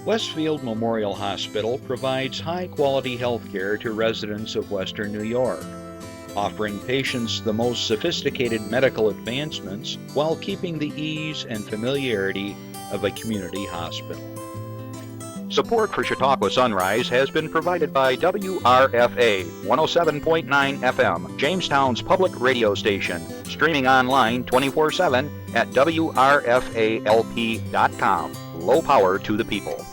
Westfield Memorial Hospital provides high-quality health care to residents of Western New York, offering patients the most sophisticated medical advancements while keeping the ease and familiarity of a community hospital. Support for Chautauqua Sunrise has been provided by WRFA 107.9 FM, Jamestown's public radio station, streaming online 24/7 at WRFALP.com. Low power to the people.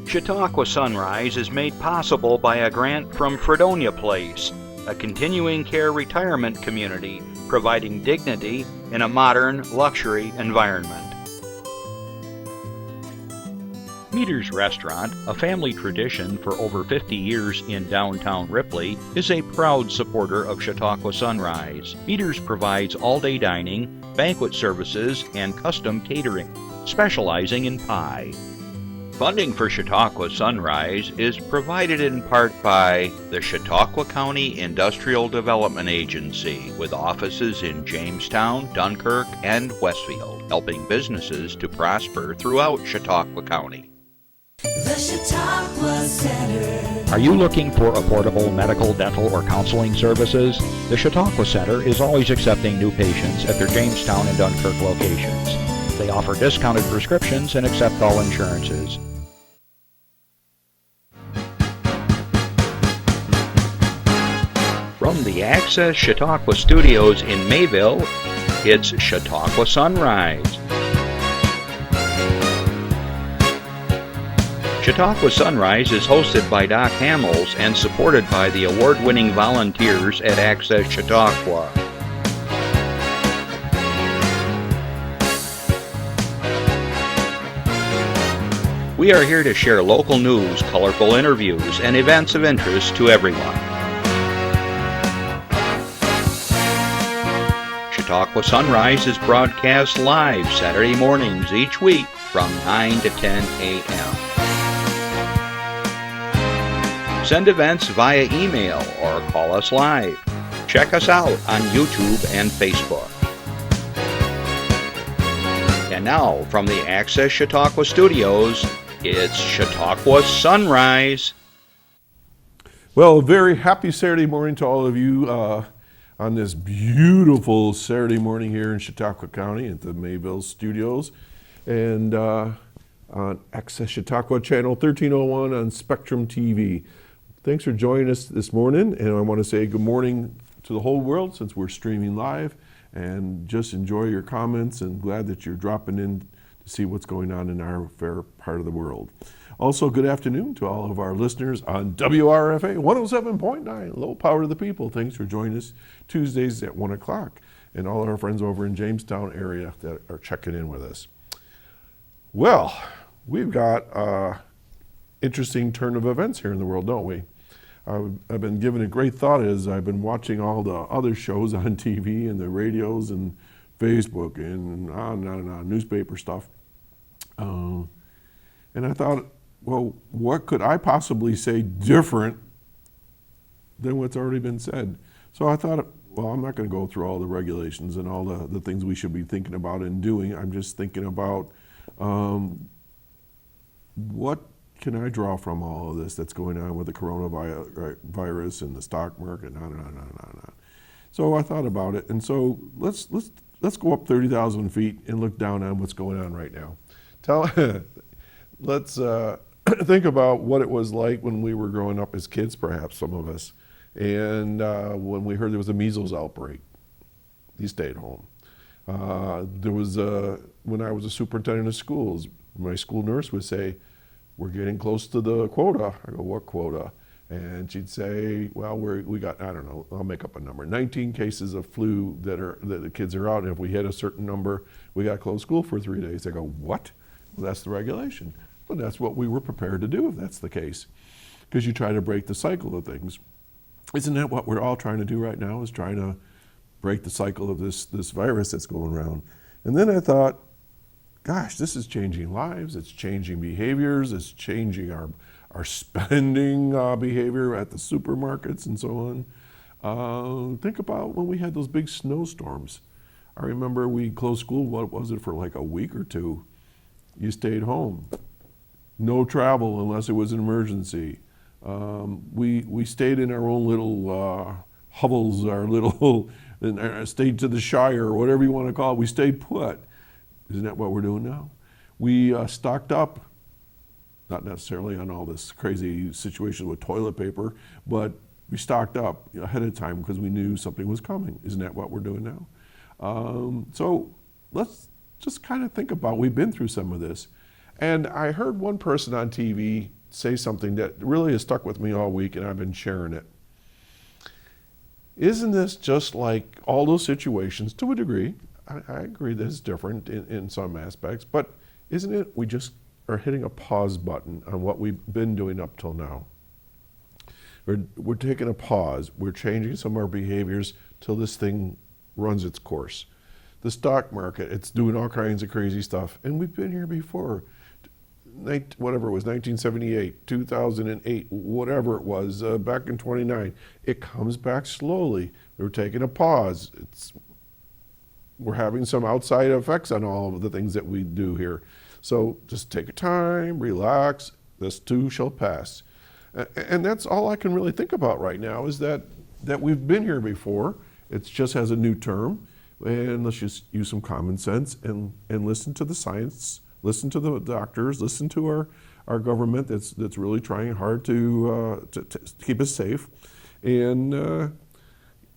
Chautauqua Sunrise is made possible by a grant from Fredonia Place, a continuing care retirement community providing dignity in a modern luxury environment. Meter's Restaurant, a family tradition for over 50 years in downtown Ripley, is a proud supporter of Chautauqua Sunrise. Meter's provides all-day dining, banquet services, and custom catering, specializing in pie. Funding for Chautauqua Sunrise is provided in part by the Chautauqua County Industrial Development Agency, with offices in Jamestown, Dunkirk, and Westfield, helping businesses to prosper throughout Chautauqua County. The Chautauqua Center. Are you looking for affordable medical, dental, or counseling services? The Chautauqua Center is always accepting new patients at their Jamestown and Dunkirk locations. They offer discounted prescriptions and accept all insurances. From the Access Chautauqua Studios in Mayville, it's Chautauqua Sunrise. Chautauqua Sunrise is hosted by Doc Hamels and supported by the award-winning volunteers at Access Chautauqua. We are here to share local news, colorful interviews, and events of interest to everyone. Chautauqua Sunrise is broadcast live Saturday mornings each week from 9 to 10 a.m. Send events via email or call us live. Check us out on YouTube and Facebook. And now, from the Access Chautauqua Studios, it's Chautauqua Sunrise. Well, a very happy Saturday morning to all of you on this beautiful Saturday morning here in Chautauqua County at the Mayville Studios. And on Access Chautauqua Channel 1301 on Spectrum TV. Thanks for joining us this morning, and I want to say good morning to the whole world since we're streaming live, and just enjoy your comments and glad that you're dropping in to see what's going on in our fair part of the world. Also, good afternoon to all of our listeners on WRFA 107.9, Low Power to the People. Thanks for joining us Tuesdays at 1 o'clock, and all our friends over in Jamestown area that are checking in with us. Well, we've got an interesting turn of events here in the world, don't we? I've been giving it great thought as I've been watching all the other shows on TV and the radios and Facebook and on newspaper stuff. And I thought, well, what could I possibly say different than what's already been said? So I thought, well, I'm not going to go through all the regulations and all the things we should be thinking about and doing. I'm just thinking about what can I draw from all of this that's going on with the coronavirus and the stock market and on and on and on and on. So I thought about it, and so let's go up 30,000 feet and look down on what's going on right now. Let's think about what it was like when we were growing up as kids, perhaps some of us, and when we heard there was a measles outbreak. You stayed home. There was when I was a superintendent of schools, my school nurse would say, "We're getting close to the quota." I go, "What quota?" And she'd say, "Well, we got, I don't know, I'll make up a number, 19 cases of flu that the kids are out, and if we hit a certain number, we got to close school for 3 days." I go, "What?" Well, that's the regulation. But that's what we were prepared to do if that's the case, because you try to break the cycle of things. Isn't that what we're all trying to do right now, is trying to break the cycle of this virus that's going around? And then I thought, gosh, this is changing lives, it's changing behaviors, it's changing our spending behavior at the supermarkets and so on. Think about when we had those big snowstorms. I remember we closed school, what was it, for like a week or two. you stayed home. No travel unless it was an emergency. We stayed in our own little hovels, our little, stayed to the Shire, or whatever you want to call it. We stayed put. Isn't that what we're doing now? We stocked up, not necessarily on all this crazy situation with toilet paper, but we stocked up ahead of time because we knew something was coming. Isn't that what we're doing now? So let's just kind of think about, we've been through some of this. And I heard one person on TV say something that really has stuck with me all week, and I've been sharing it. Isn't this just like all those situations, to a degree? I agree that it's different in some aspects, but isn't it we just are hitting a pause button on what we've been doing up till now? We're taking a pause. We're changing some of our behaviors till this thing runs its course. The stock market, it's doing all kinds of crazy stuff, and we've been here before. Whatever it was, 1978, 2008, whatever it was, back in 29, it comes back slowly. We're taking a pause. We're having some outside effects on all of the things that we do here. So just take a time, relax, this too shall pass. And that's all I can really think about right now, is that we've been here before. It just has a new term, and let's just use some common sense and listen to the science, listen to the doctors, listen to our government that's really trying hard to keep us safe. And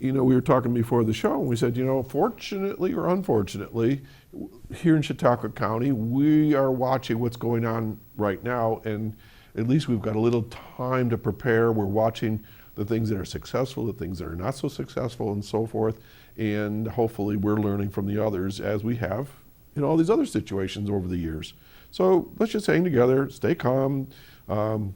we were talking before the show, and we said, fortunately or unfortunately, here in Chautauqua County, we are watching what's going on right now, and at least we've got a little time to prepare. We're watching the things that are successful, the things that are not so successful, and so forth. And hopefully we're learning from the others, as we have in all these other situations over the years. So let's just hang together, stay calm. And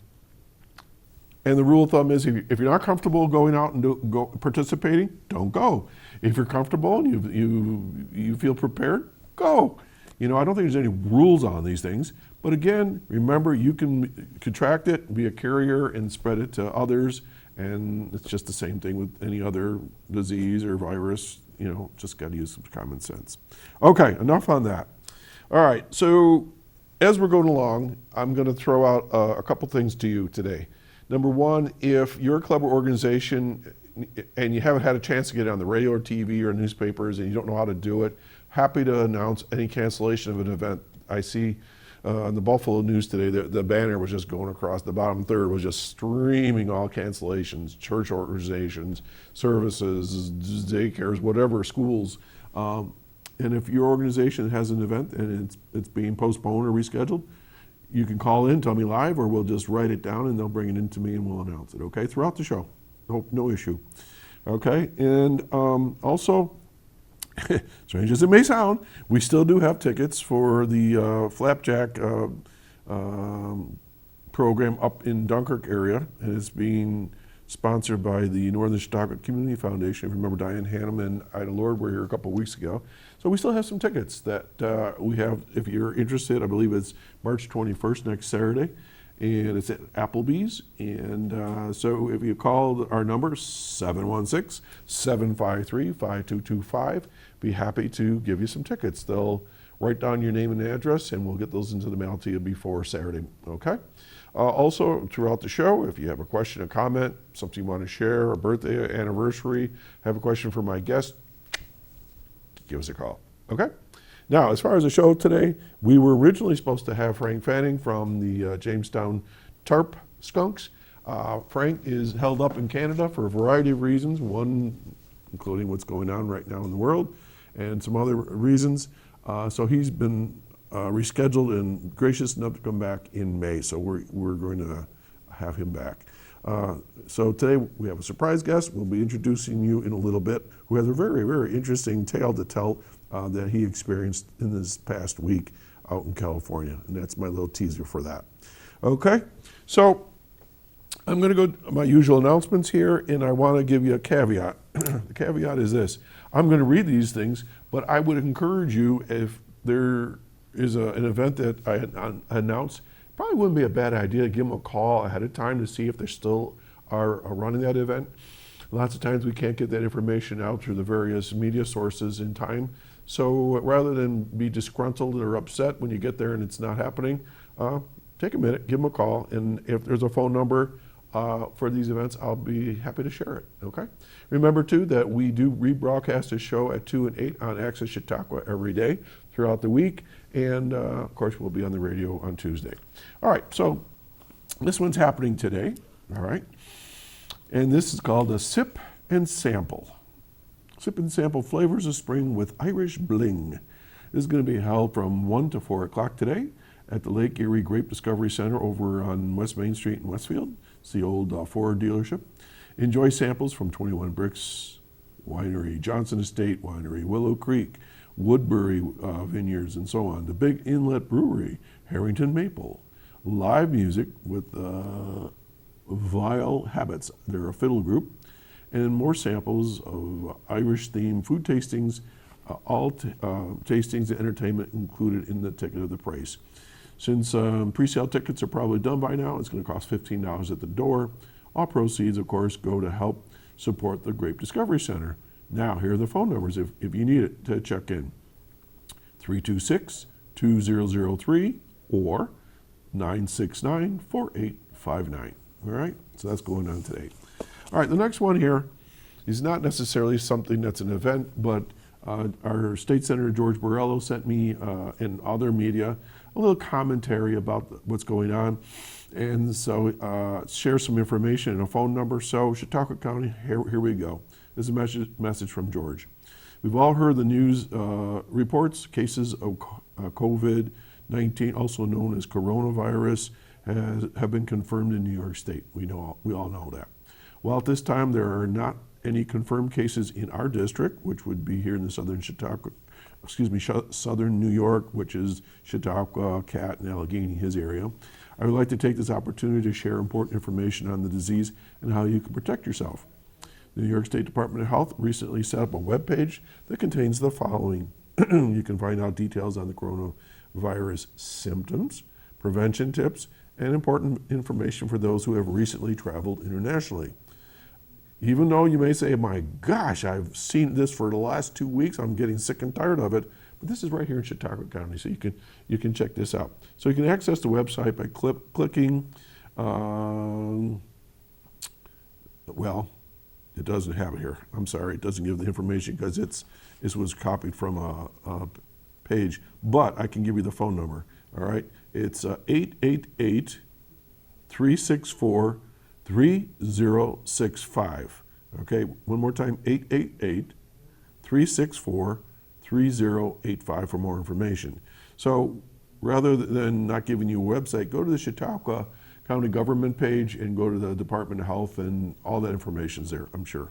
the rule of thumb is, if you're not comfortable going out and participating, don't go. If you're comfortable and you feel prepared, go. I don't think there's any rules on these things. But again, remember, you can contract it, be a carrier, and spread it to others. And it's just the same thing with any other disease or virus. Just got to use some common sense. Okay, enough on that. All right, so as we're going along, I'm going to throw out a couple things to you today. Number one, if you're a club or organization and you haven't had a chance to get it on the radio or TV or newspapers and you don't know how to do it, happy to announce any cancellation of an event. I see on the Buffalo News today, the banner was just going across, the bottom third was just streaming all cancellations, church organizations, services, daycares, whatever, schools. And if your organization has an event and it's being postponed or rescheduled, you can call in, tell me live, or we'll just write it down and they'll bring it in to me and we'll announce it, okay? Throughout the show, no issue, okay? And also, strange as it may sound, we still do have tickets for the Flapjack program up in Dunkirk area, and it's being sponsored by the Northern Chautauqua Community Foundation. If you remember, Diane Hannum and Ida Lord were here a couple of weeks ago. So we still have some tickets that we have. If you're interested, I believe it's March 21st, next Saturday, and it's at Applebee's. And so if you call our number, 716-753-5225, be happy to give you some tickets. They'll write down your name and address, and we'll get those into the mail to you before Saturday, okay? Also, throughout the show, if you have a question, a comment, something you want to share, a birthday, anniversary, have a question for my guest, give us a call, okay? Now, as far as the show today, we were originally supposed to have Frank Fanning from the Jamestown Tarp Skunks. Frank is held up in Canada for a variety of reasons, one including what's going on right now in the world, and some other reasons. So he's been rescheduled and gracious enough to come back in May. So we're going to have him back. So today we have a surprise guest. We'll be introducing you in a little bit, who has a very, very interesting tale to tell that he experienced in this past week out in California. And that's my little teaser for that. Okay, so I'm going to go to my usual announcements here, and I want to give you a caveat. The caveat is this. I'm going to read these things, but I would encourage you, if there is an event that I announced, probably wouldn't be a bad idea to give them a call ahead of time to see if they still are running that event. Lots of times we can't get that information out through the various media sources in time. So rather than be disgruntled or upset when you get there and it's not happening, take a minute, give them a call, and if there's a phone number for these events, I'll be happy to share it, okay? Remember, too, that we do rebroadcast this show at 2 and 8 on Access Chautauqua every day throughout the week, and, of course, we'll be on the radio on Tuesday. All right, so this one's happening today, all right? And this is called a Sip and Sample. Sip and Sample Flavors of Spring with Irish Bling. This is going to be held from 1 to 4 o'clock today at the Lake Erie Grape Discovery Center over on West Main Street in Westfield. It's the old Ford dealership. Enjoy samples from 21 Bricks Winery, Johnson Estate Winery, Willow Creek, Woodbury Vineyards, and so on. The Big Inlet Brewery, Harrington Maple. Live music with Vile Habits. They're a fiddle group. And more samples of Irish-themed food tastings, tastings and entertainment included in the ticket of the price. Since pre-sale tickets are probably done by now, it's going to cost $15 at the door. All proceeds, of course, go to help support the Grape Discovery Center. Now, here are the phone numbers if you need it to check in. 326-2003 or 969-4859. All right, so that's going on today. All right, the next one here is not necessarily something that's an event, but our State Senator George Borrello sent me and other media a little commentary about what's going on. And so share some information and a phone number. So Chautauqua County, here we go. This is a message from George. We've all heard the news reports. Cases of COVID-19, also known as coronavirus, have been confirmed in New York State. We all know that. Well, at this time, there are not any confirmed cases in our district, which would be here in the southern southern New York, which is Chautauqua, Cat, and Allegheny, his area. I would like to take this opportunity to share important information on the disease and how you can protect yourself. The New York State Department of Health recently set up a webpage that contains the following. You can find out details on the coronavirus symptoms, prevention tips, and important information for those who have recently traveled internationally. Even though you may say, my gosh, I've seen this for the last 2 weeks, I'm getting sick and tired of it, but this is right here in Chautauqua County, so you can check this out. So you can access the website by clicking, well, it doesn't have it here. I'm sorry, it doesn't give the information because this was copied from a page, but I can give you the phone number, all right? It's 888-364-3065. Okay, one more time, 888-364-3085 for more information. So rather than not giving you a website, go to the Chautauqua County government page and go to the Department of Health, and all that information's there, I'm sure.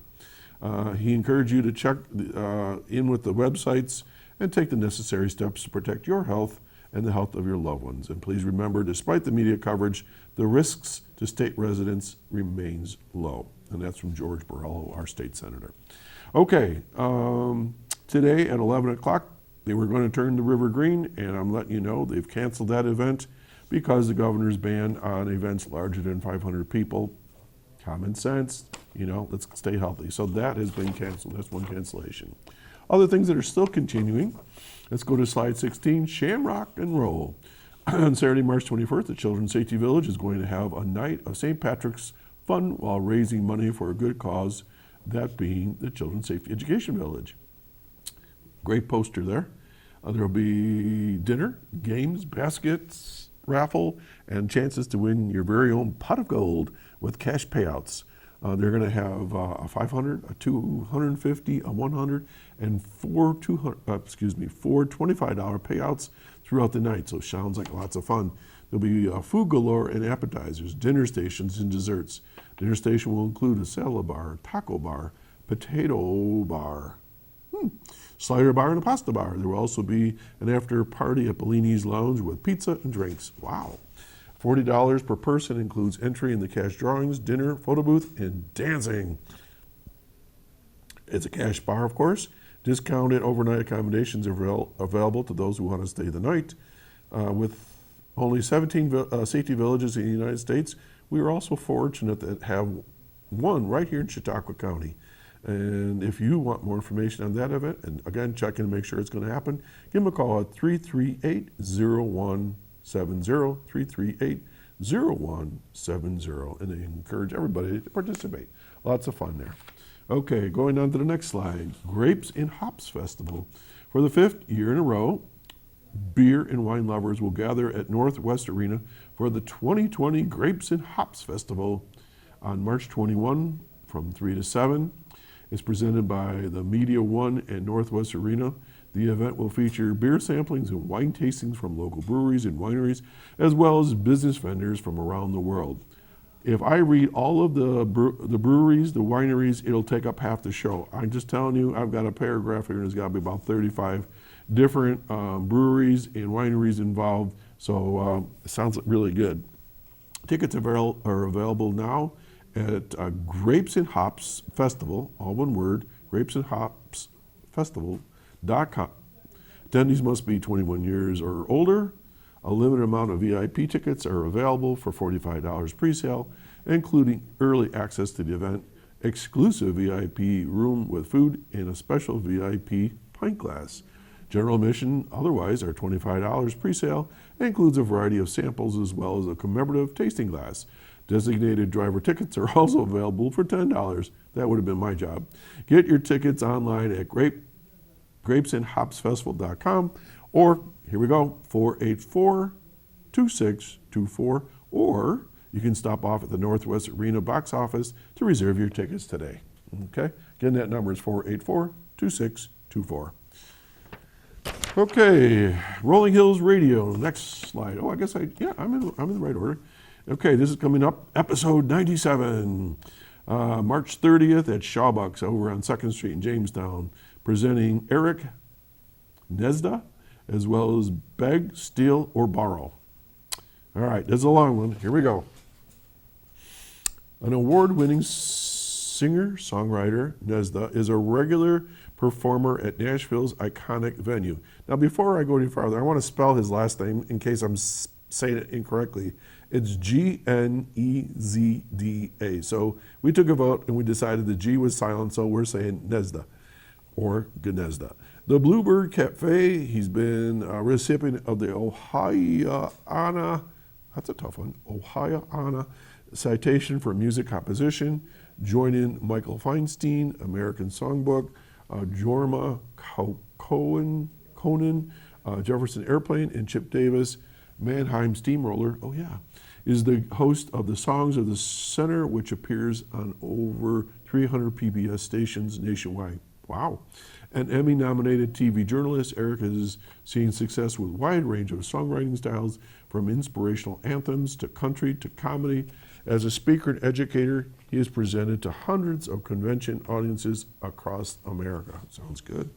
He encouraged you to check in with the websites and take the necessary steps to protect your health and the health of your loved ones. And please remember, despite the media coverage, the risks to state residents remains low. And that's from George Borrello, our state senator. Okay, today at 11 o'clock, they were going to turn the river green, and I'm letting you know they've canceled that event because the governor's ban on events larger than 500 people. Common sense, let's stay healthy. So that has been canceled. That's one cancellation. Other things that are still continuing, let's go to slide 16, Shamrock and Roll. On Saturday, March 21st, the Children's Safety Village is going to have a night of St. Patrick's fun while raising money for a good cause, that being the Children's Safety Education Village. Great poster there. There will be dinner, games, baskets, raffle, and chances to win your very own pot of gold with cash payouts. They're going to have a $500, a $250, a $100, and four $25 payouts throughout the night. So it sounds like lots of fun. There'll be food galore and appetizers, dinner stations, and desserts. Dinner station will include a salad bar, taco bar, potato bar, slider bar, and a pasta bar. There will also be an after party at Bellini's Lounge with pizza and drinks. Wow. $40 per person includes entry in the cash drawings, dinner, photo booth, and dancing. It's a cash bar, of course. Discounted overnight accommodations are available to those who want to stay the night. With only 17 safety villages in the United States, we are also fortunate to have one right here in Chautauqua County. And if you want more information on that event, and again, check in to make sure it's going to happen, give them a call at 338-0170, 338-0170, and they encourage everybody to participate. Lots of fun there. Okay, going on to the next slide. Grapes and Hops Festival. For the 5th year in a row, beer and wine lovers will gather at Northwest Arena for the 2020 Grapes and Hops Festival on March 21 from 3 to 7. It's presented by the Media One and Northwest Arena. The event will feature beer samplings and wine tastings from local breweries and wineries, as well as business vendors from around the world. If I read all of the breweries, the wineries, it'll take up half the show. I'm just telling you, I've got a paragraph here, and there's got to be about 35 different breweries and wineries involved, so it sounds really good. Tickets are available now at Grapes and Hops Festival, all one word, grapesandhopsfestival.com. Attendees must be 21 years or older. A limited amount of VIP tickets are available for $45 pre-sale, including early access to the event, exclusive VIP room with food, and a special VIP pint glass. General admission otherwise are $25 pre-sale and includes a variety of samples as well as a commemorative tasting glass. Designated driver tickets are also available for $10. That would have been my job. Get your tickets online at grapesandhopsfestival.com or, here we go, 484-2624, or you can stop off at the Northwest Arena box office to reserve your tickets today. Okay? Again, that number is 484-2624. Okay, Rolling Hills Radio, next slide. Oh, I guess I'm in the right order. Okay, this is coming up, episode 97, March 30th at Shawbucks over on 2nd Street in Jamestown, presenting Eric Nezda, as well as Beg, Steal, or Borrow. All right, this is a long one. Here we go. An award-winning singer-songwriter, Nezda, is a regular performer at Nashville's iconic venue. Now, before I go any farther, I want to spell his last name in case I'm saying it incorrectly. It's Gnezda. So we took a vote and we decided the G was silent, so we're saying Nezda or Gnezda. The Bluebird Cafe, he's been a recipient of the Ohio-Anna, that's a tough one, Ohio-Anna citation for music composition, joining Michael Feinstein, American Songbook, Jorma Conan, Jefferson Airplane, and Chip Davis. Mannheim Steamroller, oh yeah, is the host of the Songs of the Center, which appears on over 300 PBS stations nationwide. Wow. An Emmy-nominated TV journalist, Eric has seen success with a wide range of songwriting styles, from inspirational anthems to country to comedy. As a speaker and educator, he is presented to hundreds of convention audiences across America. Sounds good.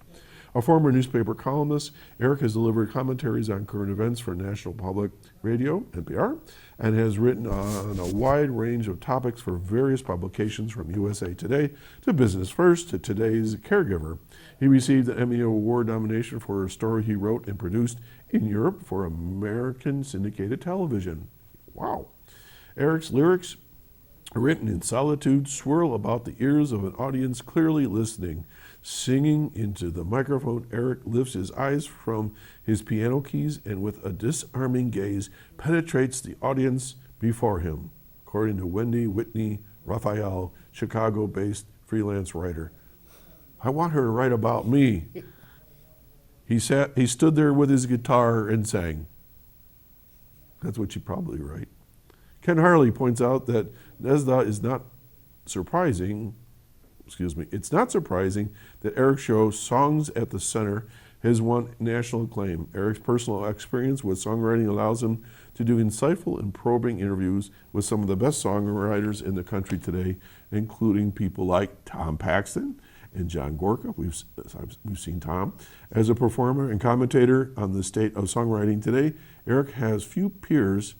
A former newspaper columnist, Eric has delivered commentaries on current events for National Public Radio, NPR, and has written on a wide range of topics for various publications from USA Today to Business First to Today's Caregiver. He received an Emmy Award nomination for a story he wrote and produced in Europe for American syndicated television. Wow. Eric's lyrics, written in solitude, swirl about the ears of an audience clearly listening. Singing into the microphone, Eric lifts his eyes from his piano keys and with a disarming gaze penetrates the audience before him, according to Wendy Whitney Raphael, Chicago-based freelance writer. I want her to write about me. He stood there with his guitar and sang. That's what you probably write. Ken Harley points out that Nezda is not surprising. It's not surprising that Eric's show, Songs at the Center, has won national acclaim. Eric's personal experience with songwriting allows him to do insightful and probing interviews with some of the best songwriters in the country today, including people like Tom Paxton and John Gorka. We've seen Tom. As a performer and commentator on the state of songwriting today, Eric has few peers.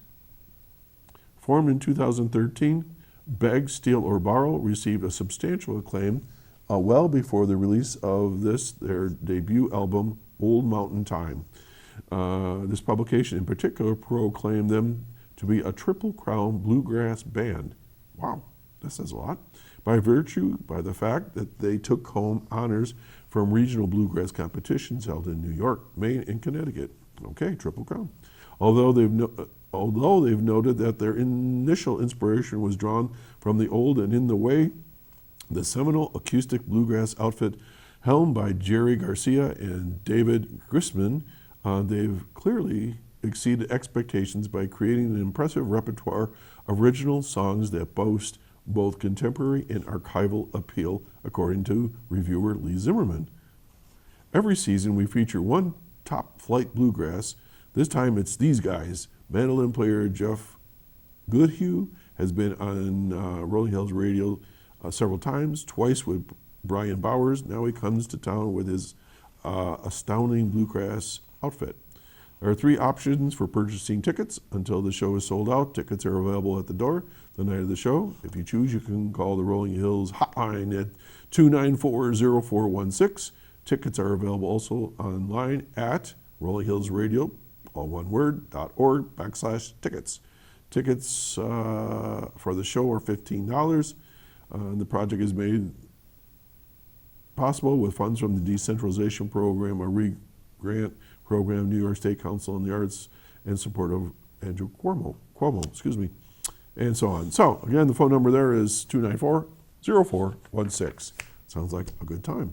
Formed in 2013, Beg, Steal, or Borrow received a substantial acclaim well before the release of their debut album, Old Mountain Time. This publication in particular proclaimed them to be a Triple Crown bluegrass band. Wow, That says a lot. By the fact that they took home honors from regional bluegrass competitions held in New York, Maine, and Connecticut. Okay, Triple Crown. Although they've noted that their initial inspiration was drawn from the old and in the way, the seminal acoustic bluegrass outfit helmed by Jerry Garcia and David Grisman, they've clearly exceeded expectations by creating an impressive repertoire of original songs that boast both contemporary and archival appeal, according to reviewer Lee Zimmerman. Every season we feature one top flight bluegrass. This time it's these guys. Mandolin player Jeff Goodhue has been on Rolling Hills Radio several times, twice with Brian Bowers. Now he comes to town with his astounding bluegrass outfit. There are 3 options for purchasing tickets until the show is sold out. Tickets are available at the door the night of the show. If you choose, you can call the Rolling Hills hotline at 294-0416. Tickets are available also online at Rolling Hills Radio, all one word, .org/tickets. Tickets for the show are $15. The project is made possible with funds from the Decentralization Program, a grant program, New York State Council on the Arts, and support of Andrew Cuomo, and so on. So again, the phone number there is 294-0416. Sounds like a good time.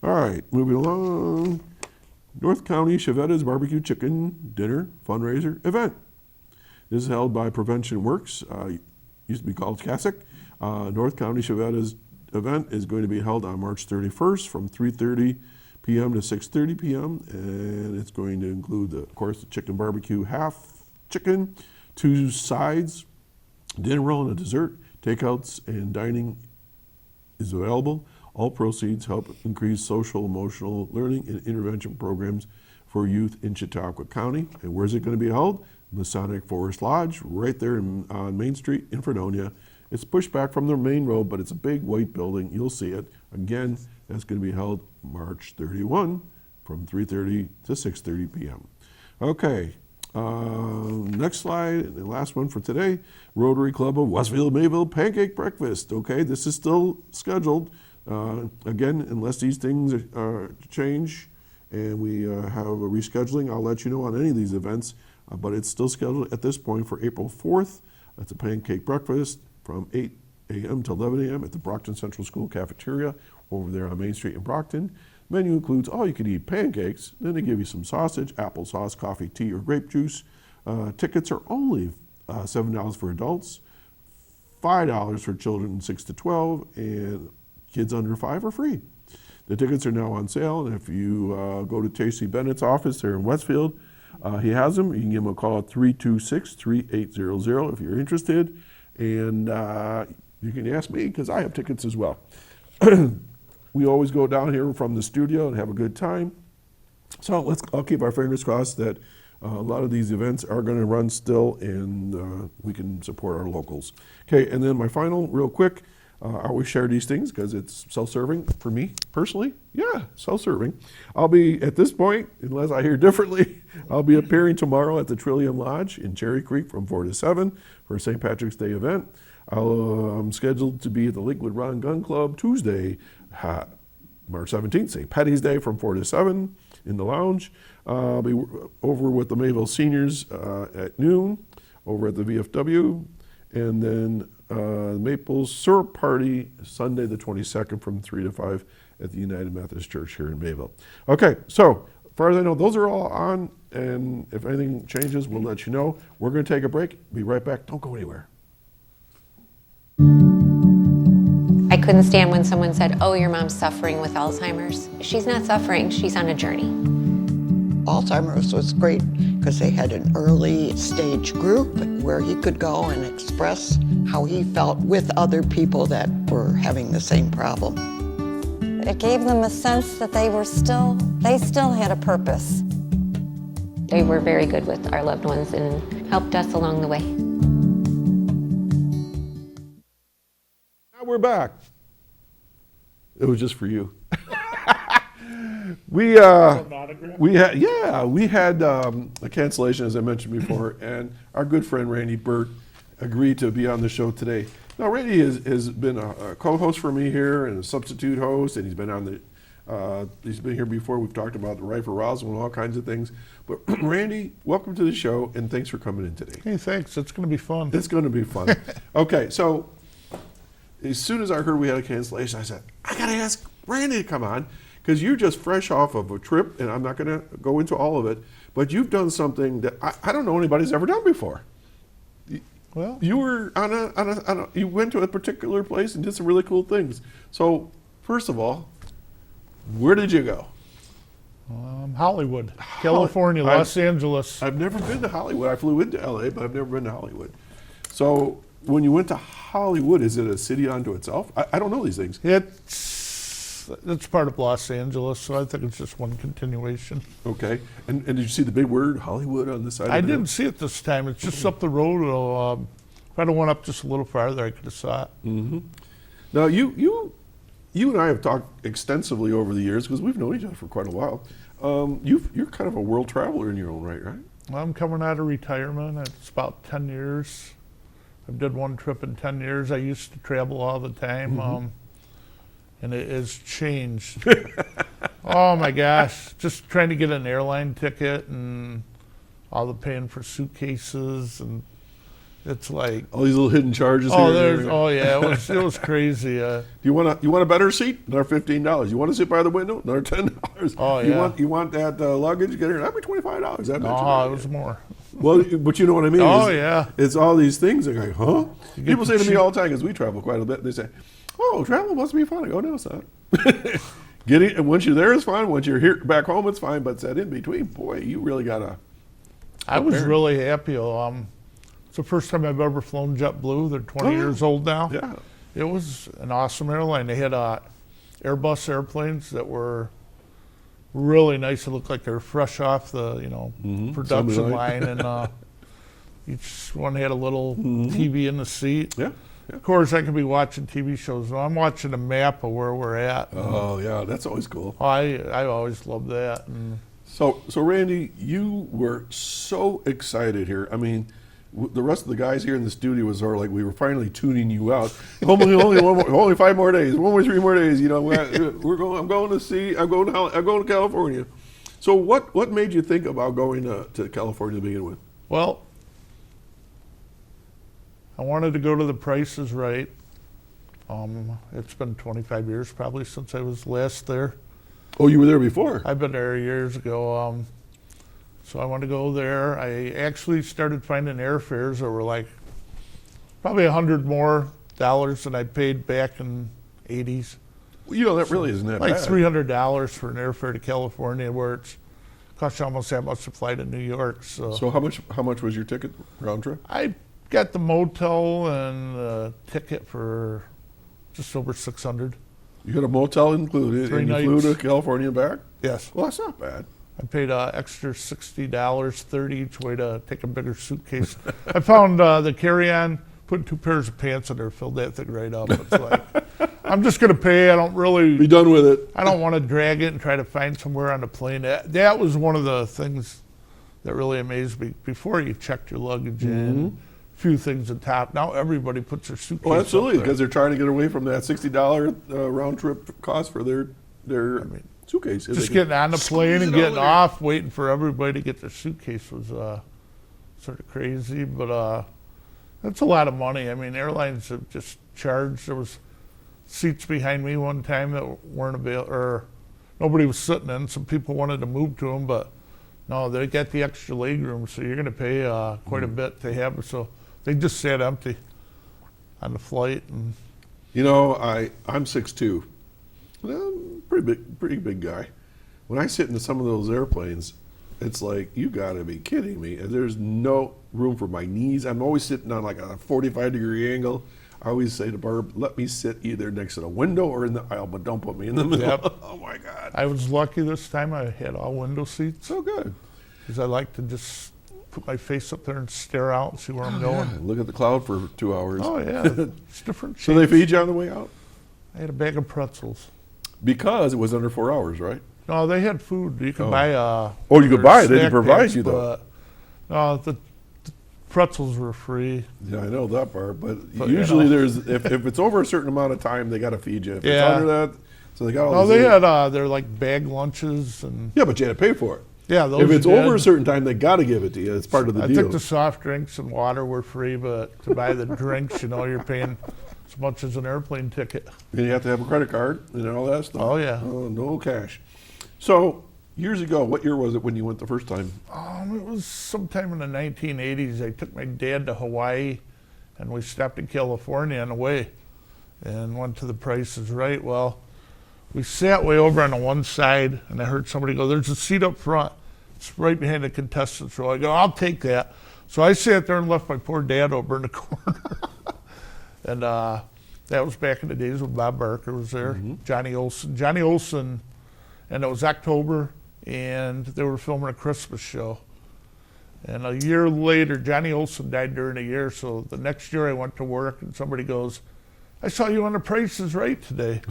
All right, moving along. North County Chevetta's Barbecue Chicken Dinner Fundraiser Event. This is held by Prevention Works, used to be called CASIC. North County Chevetta's event is going to be held on March 31st from 3:30 p.m. to 6:30 p.m. And it's going to include, of course, the chicken barbecue, half chicken, 2 sides, dinner roll, and a dessert. Takeouts and dining is available. All proceeds help increase social, emotional learning and intervention programs for youth in Chautauqua County. And where's it going to be held? Masonic Forest Lodge, right there on Main Street in Fredonia. It's pushed back from the main road, but it's a big white building. You'll see it. Again, that's going to be held March 31 from 3:30 to 6:30 p.m. Okay, next slide, and the last one for today. Rotary Club of Westfield Mayville Pancake Breakfast. Okay, this is still scheduled. Again, unless these things change and we have a rescheduling, I'll let you know on any of these events. But it's still scheduled at this point for April 4th. That's a pancake breakfast from 8 a.m. to 11 a.m. at the Brockton Central School cafeteria over there on Main Street in Brockton. Menu includes all-you-can-eat pancakes. Then they give you some sausage, applesauce, coffee, tea, or grape juice. Tickets are only $7 for adults, $5 for children 6 to 12, and kids under 5 are free. The tickets are now on sale, and if you go to T.C. Bennett's office there in Westfield, he has them. You can give him a call at 326-3800 if you're interested. And you can ask me because I have tickets as well. We always go down here from the studio and have a good time. So I'll keep our fingers crossed that a lot of these events are going to run still, and we can support our locals. Okay, and then my final, real quick, I always share these things because it's self-serving for me personally. Yeah, self-serving. I'll be, at this point, unless I hear differently, I'll be appearing tomorrow at the Trillium Lodge in Cherry Creek from 4 to 7 for a St. Patrick's Day event. I'm scheduled to be at the Lakewood Rod and Gun Club Tuesday, March 17th, St. Patty's Day from 4 to 7 in the lounge. I'll be over with the Mayville Seniors at noon over at the VFW. And then Maple Syrup Party, Sunday the 22nd from 3 to 5 at the United Methodist Church here in Mayville. Okay, so as far as I know, those are all on, and if anything changes, we'll let you know. We're going to take a break. Be right back. Don't go anywhere. I couldn't stand when someone said, "Oh, your mom's suffering with Alzheimer's." She's not suffering, she's on a journey. Alzheimer's was great because they had an early stage group where he could go and express how he felt with other people that were having the same problem. It gave them a sense that they still had a purpose. They were very good with our loved ones and helped us along the way. Now we're back. It was just for you. We had a cancellation, as I mentioned before, and our good friend Randy Burt agreed to be on the show today. Now, Randy has been a co-host for me here and a substitute host, and he's been on he's been here before. We've talked about the Rifle Roswell and all kinds of things. But Randy, welcome to the show, and thanks for coming in today. Hey, thanks. It's going to be fun. It's going to be fun. Okay, so as soon as I heard we had a cancellation, I said, I got to ask Randy to come on, because you're just fresh off of a trip, and I'm not going to go into all of it, but you've done something that I don't know anybody's ever done before. Well, You were you went to a particular place and did some really cool things. So, first of all, where did you go? Hollywood, California, Los Angeles. I've never been to Hollywood. I flew into LA, but I've never been to Hollywood. So, when you went to Hollywood, is it a city unto itself? I don't know these things. It's part of Los Angeles, so I think it's just one continuation. Okay. And did you see the big word Hollywood on the side? I of the didn't see it this time. It's just up the road. If I'd have went up just a little farther, I could have saw it. Now, you and I have talked extensively over the years, because we've known each other for quite a while. You're kind of a world traveler in your own right? I'm coming out of retirement. It's about 10 years. I've did one trip in 10 years. I used to travel all the time. And it has changed. Oh my gosh, just trying to get an airline ticket and all the paying for suitcases, and it's like, All these little hidden charges. it was crazy. Do you want a better seat? Another $15. You want to sit by the window? Another $10. Oh, yeah. You want that luggage? Get here. That'd be $25. No, it was more. Well, but you know what I mean. Oh, yeah. It's all these things. They're like, huh? get People say the to me cheap- all the time, because we travel quite a bit. They say, "Oh, travel must be fun." I go, "No, it's not." And once you're there, it's fine. Once you're here back home, it's fine. But that in between, boy, you really gotta. I was prepare. really happy. It's the first time I've ever flown JetBlue. They're 20 Oh, yeah. years old now. Yeah. It was an awesome airline. They had Airbus airplanes that were really nice. It looked like they were fresh off the production Assembly line, and each one had a little TV in the seat. Yeah. Of course, I could be watching TV shows. Now I'm watching a map of where we're at. Oh, yeah. That's always cool. I always loved that. And So Randy, you were so excited here. I mean, the rest of the guys here in the studio was sort of like we were finally tuning you out. Only 5 more days, 3 more days. You know, we're going. I'm going to California. So what made you think about going to California to begin with? well, I wanted to go to The Price is Right. It's been 25 years probably since I was last there. Oh, you were there before. I've been there years ago. So I wanted to go there. I actually started finding airfares that were like probably $100 more than I paid back in '80s. Well, you know, that really isn't that Like bad. $300 for an airfare to California, where it's costs you almost that much to fly to New York. So how much was your ticket round trip? I got the motel and the ticket for just over $600. You had a motel included, 3 and you flew nights. to California and back? Yes. Well, that's not bad. I paid extra $60, $30 each way to take a bigger suitcase. I found the carry-on, put 2 pairs of pants in there, filled that thing right up. It's like, I'm just going to pay. I don't Be really, done with it. I don't want to drag it and try to find somewhere on the plane. That was one of the things that really amazed me. Before you checked your luggage in, a few things on top. Now everybody puts their suitcase Oh, absolutely, up there. because they're trying to get away from that $60 round trip cost for their suitcase. If Just they can getting on the plane squeeze and it getting over there. off, waiting for everybody to get their suitcase was sort of crazy, but that's a lot of money. I mean, airlines have just charged. There was seats behind me one time that weren't available, or nobody was sitting in. Some people wanted to move to them, but no, they got the extra leg room, so you're going to pay quite a bit to have it. So they just sat empty on the flight. And You know, I'm 6'2". I'm pretty big guy. When I sit into some of those airplanes, it's like, you got to be kidding me. And there's no room for my knees. I'm always sitting on like a 45-degree angle. I always say to Barb, let me sit either next to the window or in the aisle, but don't put me in the middle. Yep. Oh, my God. I was lucky this time. I had all window seats So good. because I like to just put my face up there and stare out and see where I'm going. Yeah, look at the cloud for 2 hours. Oh, yeah. It's different. So they shapes. feed you on the way out? I had a bag of pretzels. Because it was under 4 hours, right? No, they had food. You could Oh. buy Oh, you could their buy it. They didn't snack provide packs, you, though. but, no, the pretzels were free. Yeah, I know that part, but you usually know. there's if it's over a certain amount of time, they got to feed you. If Yeah. it's under that, so they got all No, these they little- had they're like bag lunches and Yeah, but you had to pay for it. yeah, those If it's you did. over a certain time, they got to give it to you. It's part of the I deal. think the soft drinks and water were free, but to buy the drinks, you're paying as much as an airplane ticket. And you have to have a credit card and all that stuff. Oh, yeah. Oh, no cash. So years ago, what year was it when you went the first time? It was sometime in the 1980s. I took my dad to Hawaii, and we stopped in California on the way, and went to the Price is Right. Well, we sat way over on the one side, and I heard somebody go, "There's a seat up front. It's right behind the contestants row." I go, "I'll take that." So I sat there and left my poor dad over in the corner. And that was back in the days when Bob Barker was there, Johnny Olson, and it was October, and they were filming a Christmas show. And a year later, Johnny Olson died during the year, so the next year I went to work, and somebody goes, "I saw you on The Price is Right today."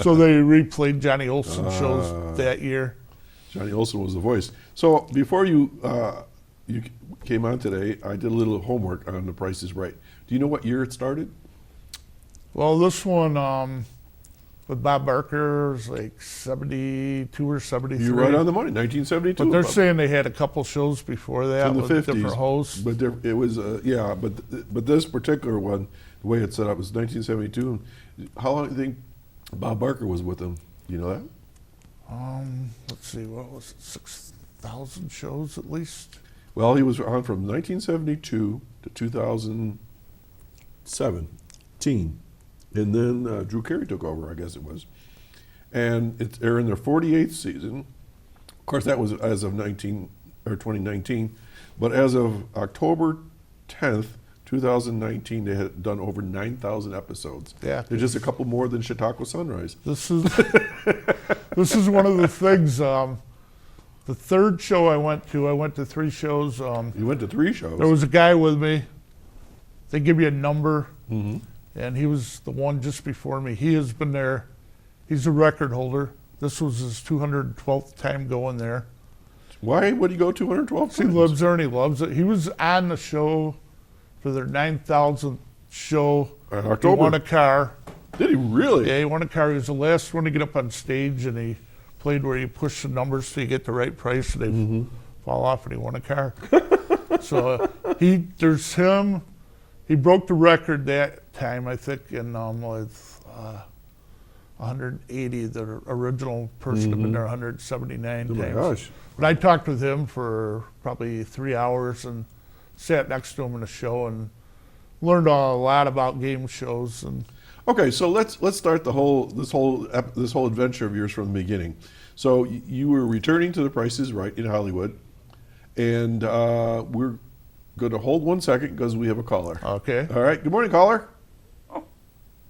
So they replayed Johnny Olson shows that year. Johnny Olson was the voice. So before you came on today, I did a little homework on The Price is Right. Do you know what year it started? Well, this one with Bob Barker was like 72 or 73. You're right on the money, 1972. But they're saying they had a couple shows before that in the with 50s. different hosts. But it was, but this particular one, the way it's set up, was 1972. How long do you think Bob Barker was with them? Do you know that? Let's see, what was it, 6,000 shows at least? Well, he was on from 1972 to 2017. And then Drew Carey took over, I guess it was. And they're in their 48th season. Of course, that was as of 2019. But as of October 10th, 2019, they had done over 9,000 episodes. Yeah. They're just a couple more than Chautauqua Sunrise. This is this is one of the things. The third show I went to 3 shows. You went to 3 shows. There was a guy with me. They give you a number, and he was the one just before me. He has been there. He's a record holder. This was his 212th time going there. Why would he go 212 He times? lives there and he loves it. He was on the show for their 9,000th show. In He October. won a car. Did he really? Yeah, he won a car. He was the last one to get up on stage, and he played where you push the numbers till you get the right price, and they fall off, and he won a car. So there's him. He broke the record that time, I think, in with 180. The original person had been there 179 Oh my times. gosh. But I talked with him for probably 3 hours and sat next to him in the show and learned a lot about game shows. And Okay, so let's start this whole adventure of yours from the beginning. So you were returning to The Price is Right in Hollywood, and we're going to hold 1 second because we have a caller. okay, All right. Good morning, caller.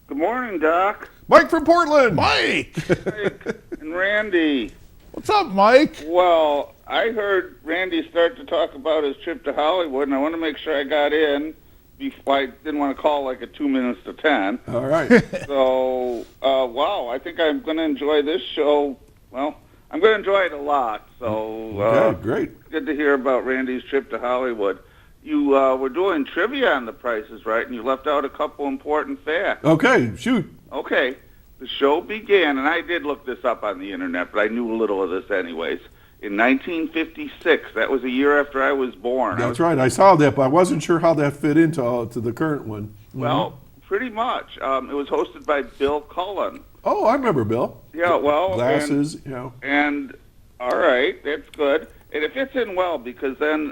Good morning, Doc. Mike from Portland. Mike, Mike and Randy. what's up, Mike? Well, I heard Randy start to talk about his trip to Hollywood, and I want to make sure I got in. Before, I didn't want to call like at 2 minutes to 10. All right. So, wow, I think I'm going to enjoy this show. Well, I'm going to enjoy it a lot. So, Okay, great. good to hear about Randy's trip to Hollywood. You were doing trivia on The Price is Right, and you left out a couple important facts. Okay, shoot. Okay, the show began, and I did look this up on the internet, but I knew a little of this anyways. In 1956, that was a year after I was born. That's right. I saw that, but I wasn't sure how that fit into to the current one. Well, pretty much. It was hosted by Bill Cullen. Oh, I remember Bill. Yeah, well, Glasses, and all right, that's good. And it fits in well because then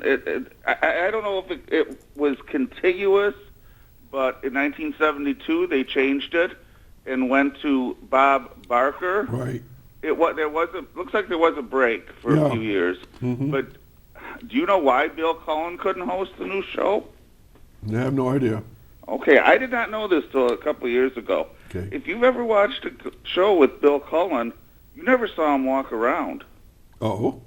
I don't know if it was contiguous, but in 1972 they changed it and went to Bob Barker. Right. Looks like there was a break for a few years. But do you know why Bill Cullen couldn't host the new show? I have no idea. Okay, I did not know this till a couple of years ago. Okay. If you've ever watched a show with Bill Cullen, you never saw him walk around. Oh.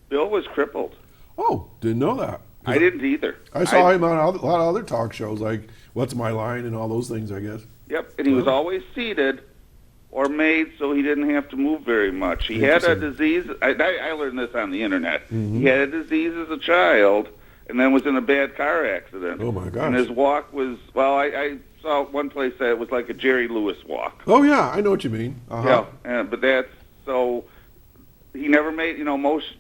Bill was crippled. Oh, didn't know that. I didn't either. I saw him on a lot of other talk shows like What's My Line and all those things, I guess. Yep, and he was always seated or made so he didn't have to move very much. He had a disease. I learned this on the internet. He had a disease as a child and then was in a bad car accident. Oh, my gosh. And his walk was, well, I saw one place that it was like a Jerry Lewis walk. Oh, yeah, I know what you mean. Uh-huh. Yeah, but that's, so he never made, most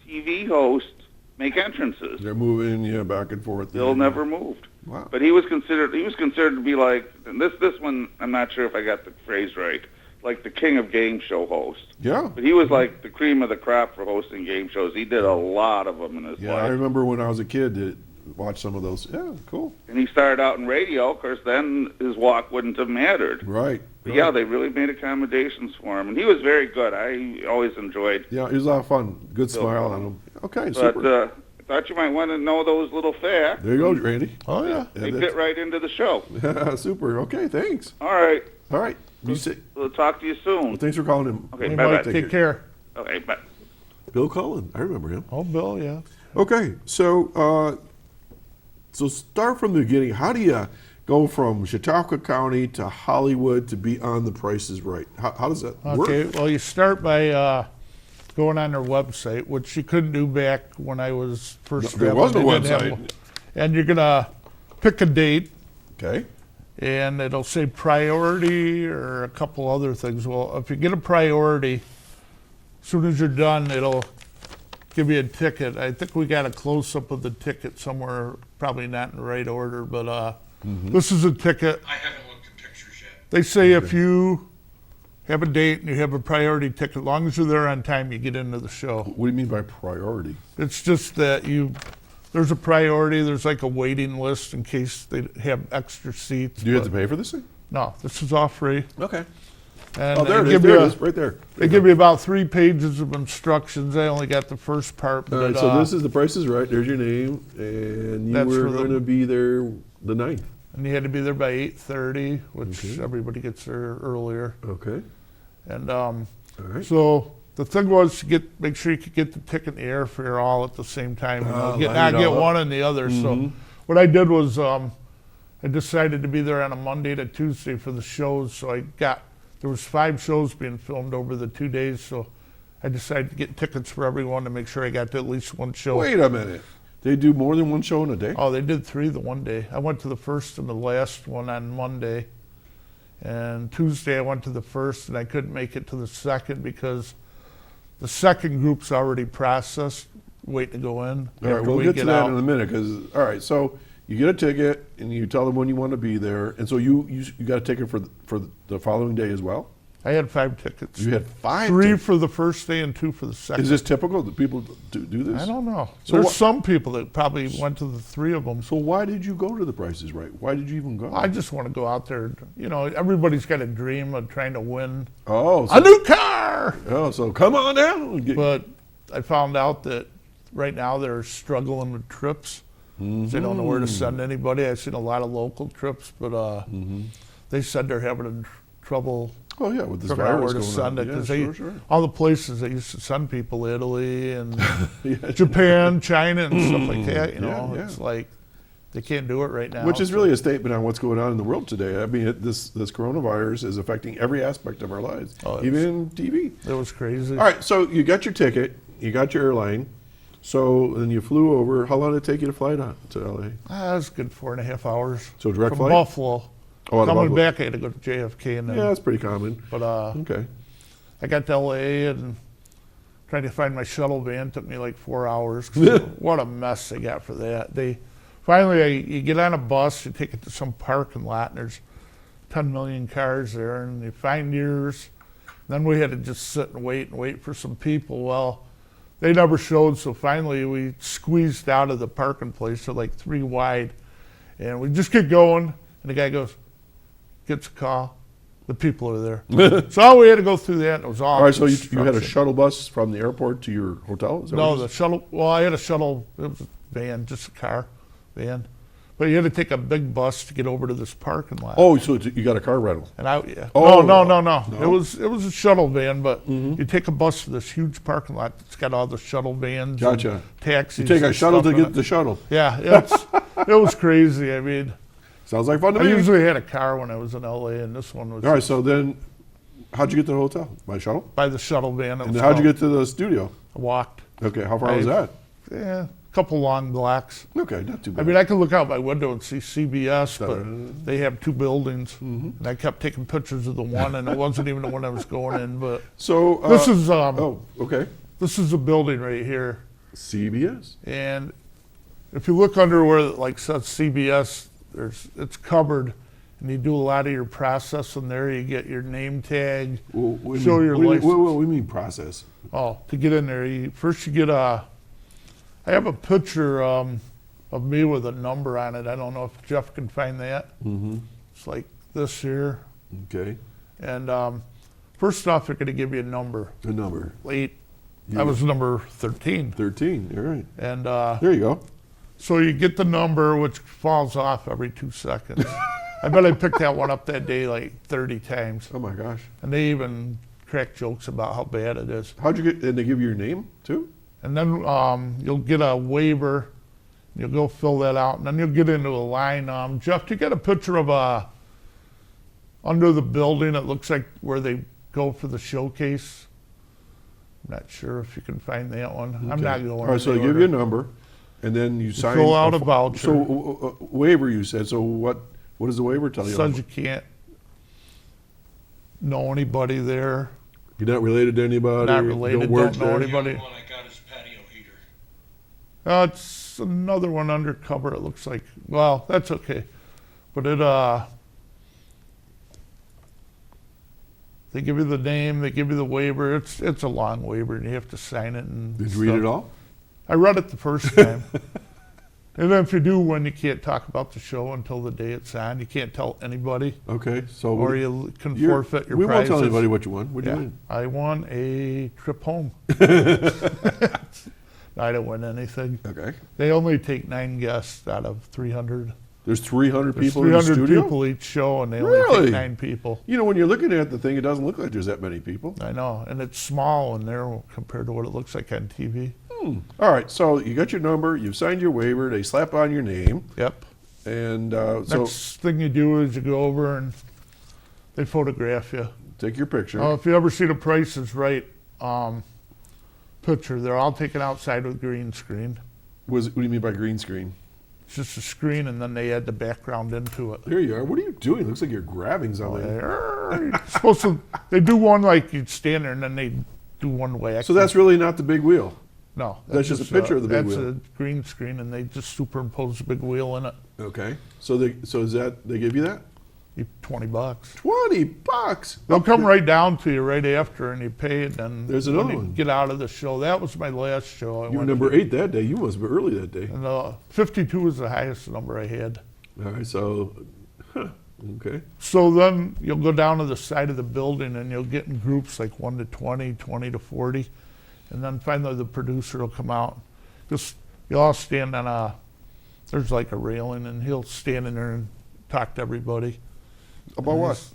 TV hosts make entrances. They're moving, back and forth. Bill never moved. Wow. But he was considered to be like, and this one, I'm not sure if I got the phrase right, like the king of game show host. Yeah. But he was like the cream of the crop for hosting game shows. He did a lot of them in his Yeah, life. I remember when I was a kid to watch some of those. Yeah, cool. And he started out in radio. Of course, then his walk wouldn't have mattered. Right. But yeah, they really made accommodations for him. And he was very good. I always enjoyed. Yeah, it was a lot of fun. Good smile on him. Okay, But super. I thought you might want to know those little facts. There you go, Randy. Oh, yeah. They fit right into the show. Super. Okay, thanks. All right. All right. You say, We'll talk to you soon. well, thanks for calling him. Okay, Hey, bye-bye. Mike, take care. Okay, bye. Bill Cullen. I remember him. Oh, Bill, yeah. Okay, so start from the beginning. How do you go from Chautauqua County to Hollywood to be on The Price is Right? How does that work? Okay, well, you start by going on their website, which you couldn't do back when I was first There traveling. was no They didn't website. and you're going to pick a date, Okay. and it'll say priority or a couple other things. Well, if you get a priority, as soon as you're done, it'll give you a ticket. I think we got a close-up of the ticket somewhere, probably not in the right order, but this is a ticket. I haven't looked at pictures yet. They say if you have a date and you have a priority ticket, as long as you're there on time, you get into the show. What do you mean by priority? It's just that there's a priority, there's like a waiting list in case they have extra seats. Do you have but to pay for this thing? No, this is all free. Okay. And Oh, there it they is. give There you it is. Right there. They give you about 3 pages of instructions. I only got the first part. All But, right, so this is The Price is Right. There's your name. And you That's were for the- going to be there the 9th. and you had to be there by 8:30, which Okay. everybody gets there earlier. Okay. And All right. so the thing was to make sure you could get the ticket and the airfare all at the same time. Oh, Not line it get all up. one and the other. Mhm. So what I did was I decided to be there on a Monday to Tuesday for the shows. So there was 5 shows being filmed over the 2 days. So I decided to get tickets for everyone to make sure I got to at least one show. Wait a minute. They do more than one show in a day? Oh, they did 3 the one day. I went to the first and the last one on Monday. And Tuesday I went to the first, and I couldn't make it to the second because the second group's already processed, waiting to go in. All right, after we'll we get to that out. in a minute. All right, so you get a ticket and you tell them when you want to be there, and so you got a ticket for the following day as well. I had 5 tickets. You had 5. 3 tickets. for the first day and 2 for the second. Is this typical that people do this? I don't know. So There's what- some people that probably went to the 3 of them. So why did you go to The Price is Right? Why did you even go? I just want to go out there. Everybody's got a dream of trying to win oh, a new car. so come on down. But I found out that right now they're struggling with trips. They don't know where to send anybody. I've seen a lot of local trips, but they said they're having trouble Oh yeah, with this figuring out virus where to going send on. it Yeah, because sure. all the places they used to send people, Italy and Yeah. Japan, China, and stuff like that. Yeah. It's like they can't do it right now. Which is so- really a statement on what's going on in the world today. I mean, this coronavirus is affecting every aspect of our lives, Oh, even TV. It was crazy. All right, so you got your ticket, you got your airline, so then you flew over. How long did it take you to fly to LA? It was a good 4.5 hours. So direct from flight? Buffalo. Oh, out of Coming Buffalo. back, I had to go to JFK and then. Yeah, that's pretty common. But Okay. I got to LA and trying to find my shuttle van took me like 4 hours. What a mess they got for that. You get on a bus, you take it to some parking lot, and there's 10 million cars there, and you find yours. Then we had to just sit and wait for some people. Well, they never showed, so finally we squeezed out of the parking place, so like 3 wide, and we just get going, and the guy gets a call. The people are there. So we had to go through that, and it was all All right, so you had a construction. shuttle bus from the airport to your hotel? Is that No, what it the is? shuttle. Well, I had a shuttle. It was a van, just a car, van. But you had to take a big bus to get over to this parking lot. Oh, so you got a car rental? And yeah. Oh, no. no. It was a shuttle van, but you take a bus to this huge parking lot that's got all the shuttle vans, Gotcha. and taxis. You take a and shuttle stuff to in get it. the shuttle. Yeah, it was crazy. I mean, Sounds like fun to I me. usually had a car when I was in LA, and this one was All right, so then how'd you get to the hotel? By shuttle? by the shuttle van. It And was how'd you called- get to the studio? I walked. Okay, how far was that? Yeah, a couple long blocks. Okay, not too bad. I mean, I could look out my window and see CBS, but they have 2 buildings. And I kept taking pictures of the one, and it wasn't even the one I was going in. But so this is oh, okay. this is a building right here. CBS. And if you look under where it like says CBS, it's covered, and you do a lot of your processing there. You get your name tag, show your license. What do you mean process? Oh, to get in there, first you get I have a picture of me with a number on it. I don't know if Jeff can find that. Mm-hmm. It's like this here. Okay. And first off, they're going to give you a number. A number. 8. I was number 13. 13. All right. And there you go. so you get the number, which falls off every 2 seconds. I bet I picked that one up that day like 30 times. Oh my gosh. And they even crack jokes about how bad it is. How'd you get? And they give you your name too? And then you'll get a waiver. You'll go fill that out, and then you'll get into a line. Jeff, you get a picture of under the building. It looks like where they go for the showcase. I'm not sure if you can find that one. I'm Okay. not going. All right. So they give you a number, and then you sign. fill out a voucher. So waiver, you said. So what does the waiver tell you? Says you can't know anybody there. You're not related to anybody. Not related. Don't work Don't know there. anybody. The one I got is patio heater. It's another one undercover. It looks like. Well, that's okay, but it they give you the name, they give you the waiver. It's a long waiver, and you have to sign it. And Did you read it all? I read it the first time. And then if you do win, you can't talk about the show until the day it's on. You can't tell anybody, Okay. So or you can you're- forfeit your we prizes. won't tell anybody what you won. What'd you Yeah, win? I won a trip home. I didn't win anything. Okay. They only take 9 guests out of 300. There's 300 There's people in the 300 studio? people each show, and they only Really? take 9 people. You know, when you're looking at the thing, it doesn't look like there's that many people. I know, and it's small and narrow compared to what it looks like on TV. All right, so you got your number, you've signed your waiver, they slap on your name, Yep. and so Next thing you do is you go over and they photograph you. take your picture. If you ever see the Price is Right picture, they're all taken outside with green screen. What do you mean by green screen? It's just a screen, and then they add the background into it. There you are. What are you doing? It looks like you're grabbing something. They're supposed to. They do one like you'd stand there, and then they do one way. So that's really not the big wheel. No, That's just a picture of the big that's wheel. a green screen, and they just superimpose the big wheel in it. Okay. So is that they give you that? $20. $20. They'll come right down to you right after, and you pay it. And There's when another you one. Get out of the show. That was my last show. I You were went number to. 8 that day. You must be early that day. And 52 was the highest number I had. All right. So, okay. So then you'll go down to the side of the building, and you'll get in groups like 1 to 20, 20 to 40, and then finally the producer will come out. You'll all stand on there's like a railing, and he'll stand in there and talk to everybody. About And what?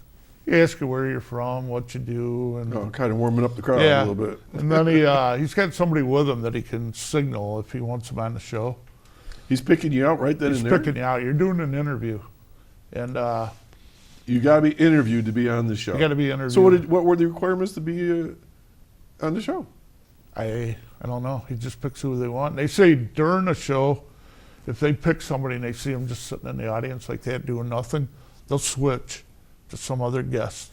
He asks you where you're from, what you do, and Oh, kind of warming up the crowd yeah. a little bit. And then he's got somebody with him that he can signal if he wants him on the show. He's picking you out right then He's and there. picking you out. You're doing an interview, and You got to be interviewed to be on the show. you got to be interviewed. So what were the requirements to be on the show? I don't know. He just picks who they want. They say during the show, if they pick somebody and they see him just sitting in the audience like that doing nothing, they'll switch to some other guest.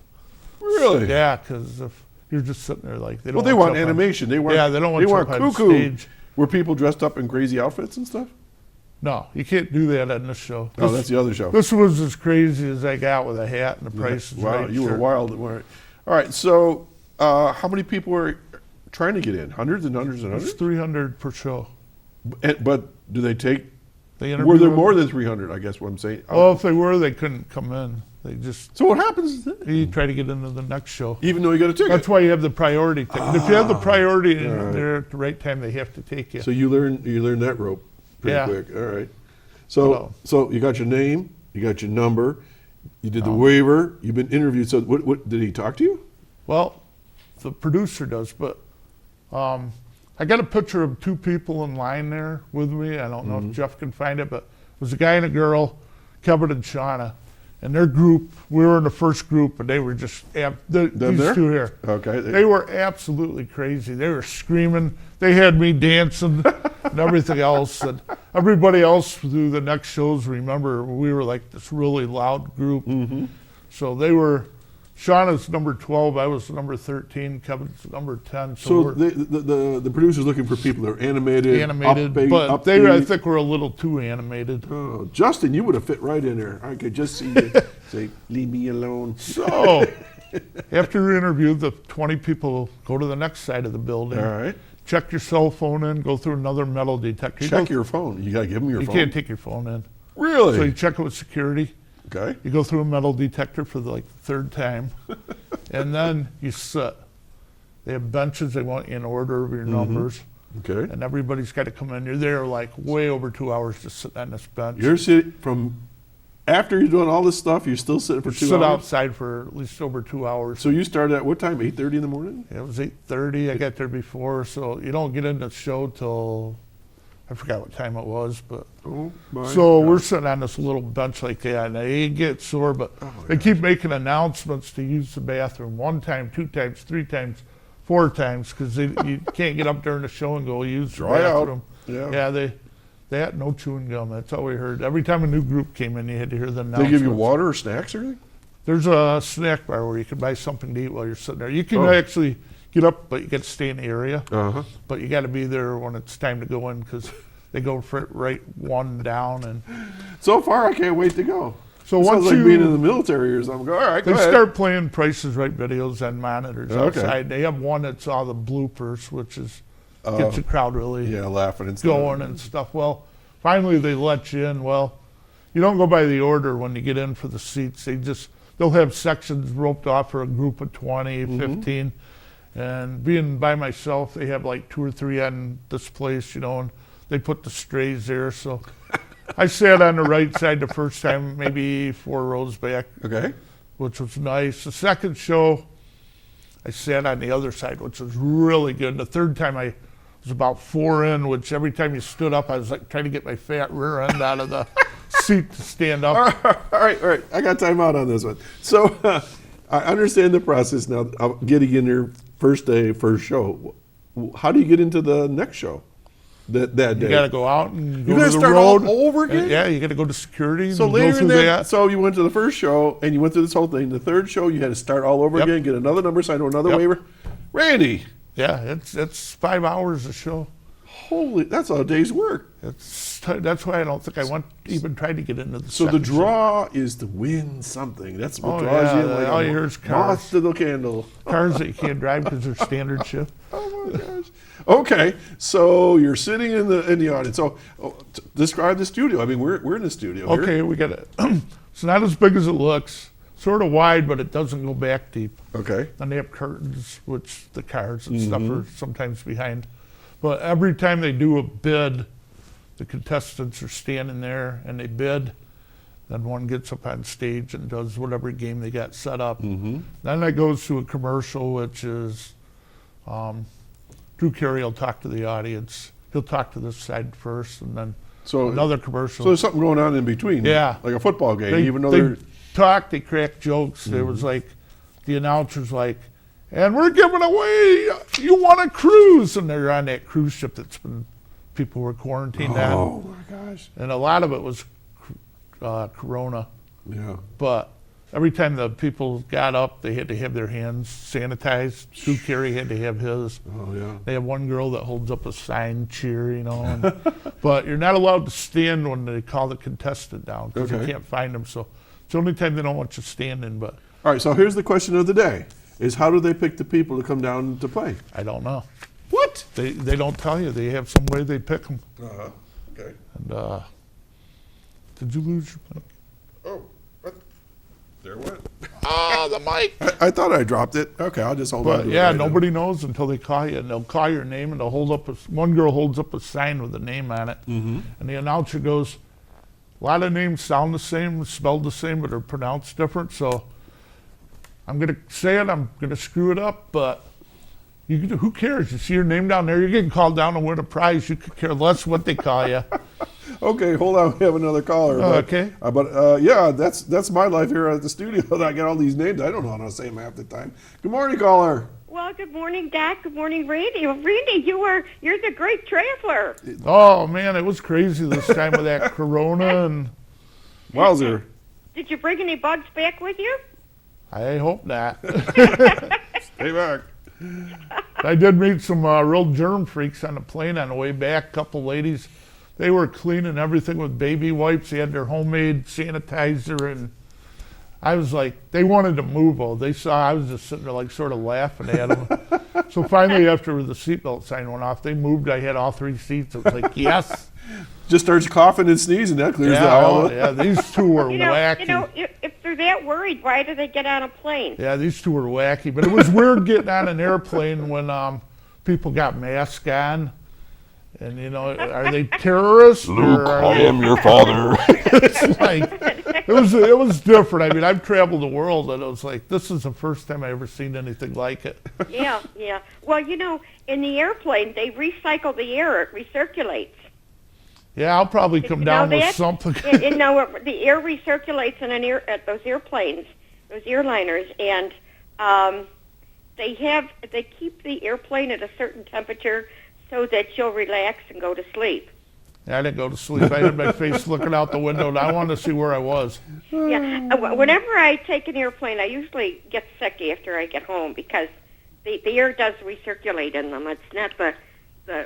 Really? Yeah, because if you're just sitting there like they don't. Well, they want you up on- animation. They want Yeah, they don't want you up on cuckoo. stage. Were people dressed up in crazy outfits and stuff? No, you can't do that on this show. Oh, that's the other show. This was as crazy as I got with a hat and the Price is Wow, Right you were shirt. wild. All right, so how many people are trying to get in? Hundreds and hundreds and It's hundreds? 300 per show. But do they take, They were interview there them. more than 300, I guess what I'm saying? Well, if they were, they couldn't come in. They just So what happens then? you try to get into the next show. Even though you got a ticket? That's why you have the priority ticket. If you have the priority in All right. there at the right time, they have to take you. So you learn that rope pretty Yeah. quick. All right. Hello. So you got your name, you got your number, you did the waiver, you've been interviewed. So what did he talk to you? Well, the producer does, but I got a picture of 2 people in line there with me. I don't know Mm-hmm. if Jeff can find it, but it was a guy and a girl, Kevin and Shauna. And their group, we were in the first group, and they were just, these there? two here. Okay. They were absolutely crazy. They were screaming. They had me dancing and everything else. And everybody else through the next shows, remember, we were like this really loud group. Mm-hmm. So they were, Sean is number 12, I was number 13, Kevin's number 10. So the producer's looking for people that are animated, upbeat, but they, I think, were a little too animated. Oh, Justin, you would have fit right in there. I could just see you say, "Leave me alone." So after you interview, the 20 people go to the next side of the building. All right. Check your cell phone in, go through another metal detector. Check your phone. You got to give them your phone. You can't take your phone in. Really? So you check it with security. Okay. You go through a metal detector for the third time, and then you sit. They have benches. They want you in order of your numbers. Okay. And everybody's got to come in. You're there like way over 2 hours to sit on this bench. You're sitting from after you're doing all this stuff. You're still sitting for 2 hours. Sit outside for at least over 2 hours. So you started at what time? 8:30 in the morning. It was 8:30. I got there before, so you don't get into the show till I forgot what time it was, but Oh my so God. we're sitting on this little bench like that, and they get sore, but they keep making announcements to use the bathroom 1 time, 2 times, 3 times, 4 times, because you can't get up during the show and go use the Dry out. bathroom. Yeah. They had no chewing gum. That's all we heard. Every time a new group came in, you had to hear the They announcements. give you water or snacks or anything? There's a snack bar where you can buy something to eat while you're sitting there. You can Oh. actually get up, but you got to stay in the area. Uh-huh. But you got to be there when it's time to go in because they go for right 1 down. And So far, I can't wait to go. so It once sounds like you being in the military or something. All right, they go ahead. start playing Price is Right videos on monitors Okay. outside. They have one that's all the bloopers, which is gets the crowd really Yeah, laughing and stuff. going and stuff. Well, finally they let you in. Well, you don't go by the order when you get in for the seats. They'll have sections roped off for a group of 20, 15. And being by myself, they have like 2 or 3 on this place, and they put the strays there. So I sat on the right side the first time, maybe 4 rows back, Okay. which was nice. The second show, I sat on the other side, which was really good. The third time I was about 4 in, which every time you stood up, I was like trying to get my fat rear end out of the seat to stand up. All right. I got time out on this one. So I understand the process now of getting in there first day, first show. How do you get into the next show that day? You got to go out and go You gotta to the start road. all over again? Yeah, you got to go to security. So and go later through in that, that. so you went to the first show and you went through this whole thing. The third show, you had to start all over Yep. again, get another number signed or another Yep. waiver. Randy, Yeah, it's 5 hours a show. holy, that's a day's work. That's why I don't think I even tried to get into the. So the second show. draw is to win something. That's what Oh, draws yeah, you in. Like all a you hear is moth cars. to the candle. Cars that you can't drive because they're standard shift. Oh my gosh. Okay, so you're sitting in the audience. So describe the studio. I mean, we're in the studio. Okay, Here. we got it. It's not as big as it looks. Sort of wide, but it doesn't go back deep. Okay. And they have curtains, which the cars and stuff are sometimes behind. But every time they do a bid, the contestants are standing there and they bid. Then one gets up on stage and does whatever game they got set up. Then that goes to a commercial, which is Drew Carey will talk to the audience. He'll talk to this side first, and then another commercial. So there's something going on in between. Yeah. Like a football game, even though they they're. talk, they crack jokes. There was like, the announcer's like, and we're giving away, you want a cruise. And they're on that cruise ship that's been, people were quarantined on. Oh my gosh. And a lot of it was Corona. Yeah. But every time the people got up, they had to have their hands sanitized. Drew Carey had to have his. Oh yeah. They have one girl that holds up a sign, cheer, and, but you're not allowed to stand when they call the contestant down because Okay. you can't find them. So it's the only time they don't want you standing. But All right. So here's the question of the day: is how do they pick the people to come down to play? I don't know. What? They don't tell you. They have some way they pick them. Okay. And did you lose your mic? Oh, what? There what? Ah, the mic. I thought I dropped it. Okay, I'll just hold on But to it. yeah, right now. nobody knows until they call you, and they'll call your name, and they'll hold up one girl holds up a sign with a name on it, and the announcer goes, a lot of names sound the same, spelled the same, but are pronounced different. So I'm gonna say it, I'm gonna screw it up, but who cares? You see your name down there, you're getting called down to win a prize. You could care less what they call you. Okay, hold on. We have another caller. Okay. But yeah, that's my life here at the studio. I get all these names. I don't know how to say them half the time. Good morning, caller. Well, good morning, Doc. Good morning, Randy. Well, Randy, you're the great traveler. Oh man, it was crazy this time with that corona and. Wowzer. Did you bring any bugs back with you? I hope not. Stay back. I did meet some real germ freaks on the plane on the way back. Couple ladies, they were cleaning everything with baby wipes. They had their homemade sanitizer, and I was like, they wanted to move. Oh, they saw I was just sitting there like sort of laughing at them. So finally, after the seatbelt sign went off, they moved. I had all 3 seats. I was like, yes. Just starts coughing and sneezing. That clears the aisle. Yeah, these two were wacky. If they're that worried, why do they get on a plane? Yeah, these two were wacky. But it was weird getting on an airplane when people got masks on. And, are they terrorists? Luke, I am your father. It's like, it was different. I mean, I've traveled the world, and it was like, this is the first time I ever seen anything like it. Yeah. Well, in the airplane, they recycle the air. It recirculates. Yeah, I'll probably come down with something. The air recirculates at those airplanes, those airliners, and they keep the airplane at a certain temperature so that you'll relax and go to sleep. Yeah, I didn't go to sleep. I had my face looking out the window, and I wanted to see where I was. Yeah, whenever I take an airplane, I usually get sick after I get home because the air does recirculate in them. It's not the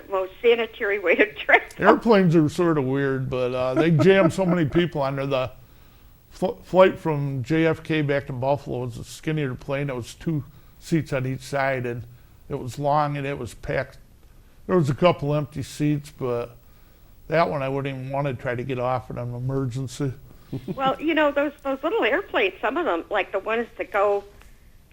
most sanitary way to travel. Airplanes are sort of weird, but they jam so many people on there. The flight from JFK back to Buffalo was a skinnier plane. It was 2 seats on each side, and it was long, and it was packed. There was a couple empty seats, but that one I wouldn't even want to try to get off in an emergency. Well, those little airplanes, some of them, like the ones that go,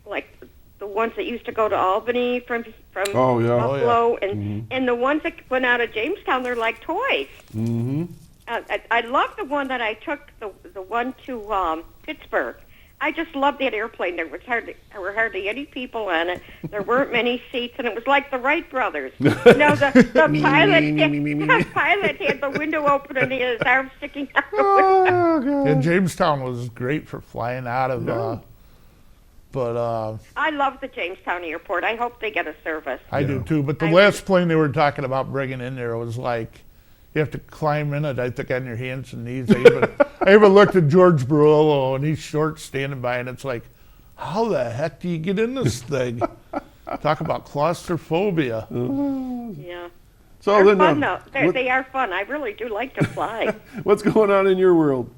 like the ones that used to go to Albany from Buffalo, and the ones that went out of Jamestown, they're like toys. Mm-hmm. I love the one that I took, the one to Pittsburgh. I just loved that airplane. There were hardly any people on it. There weren't many seats, and it was like the Wright brothers. The pilot had the window open and he had his arms sticking out the window. And Jamestown was great for flying out of. I love the Jamestown airport. I hope they get a service. I do too. But the last plane they were talking about bringing in there was like, you have to climb in it, I think, on your hands and knees. I even looked at George Barolo, and he's short standing by, and it's like, how the heck do you get in this thing? Talk about claustrophobia. Yeah. So they're fun, though. They are fun. I really do like to fly. What's going on in your world?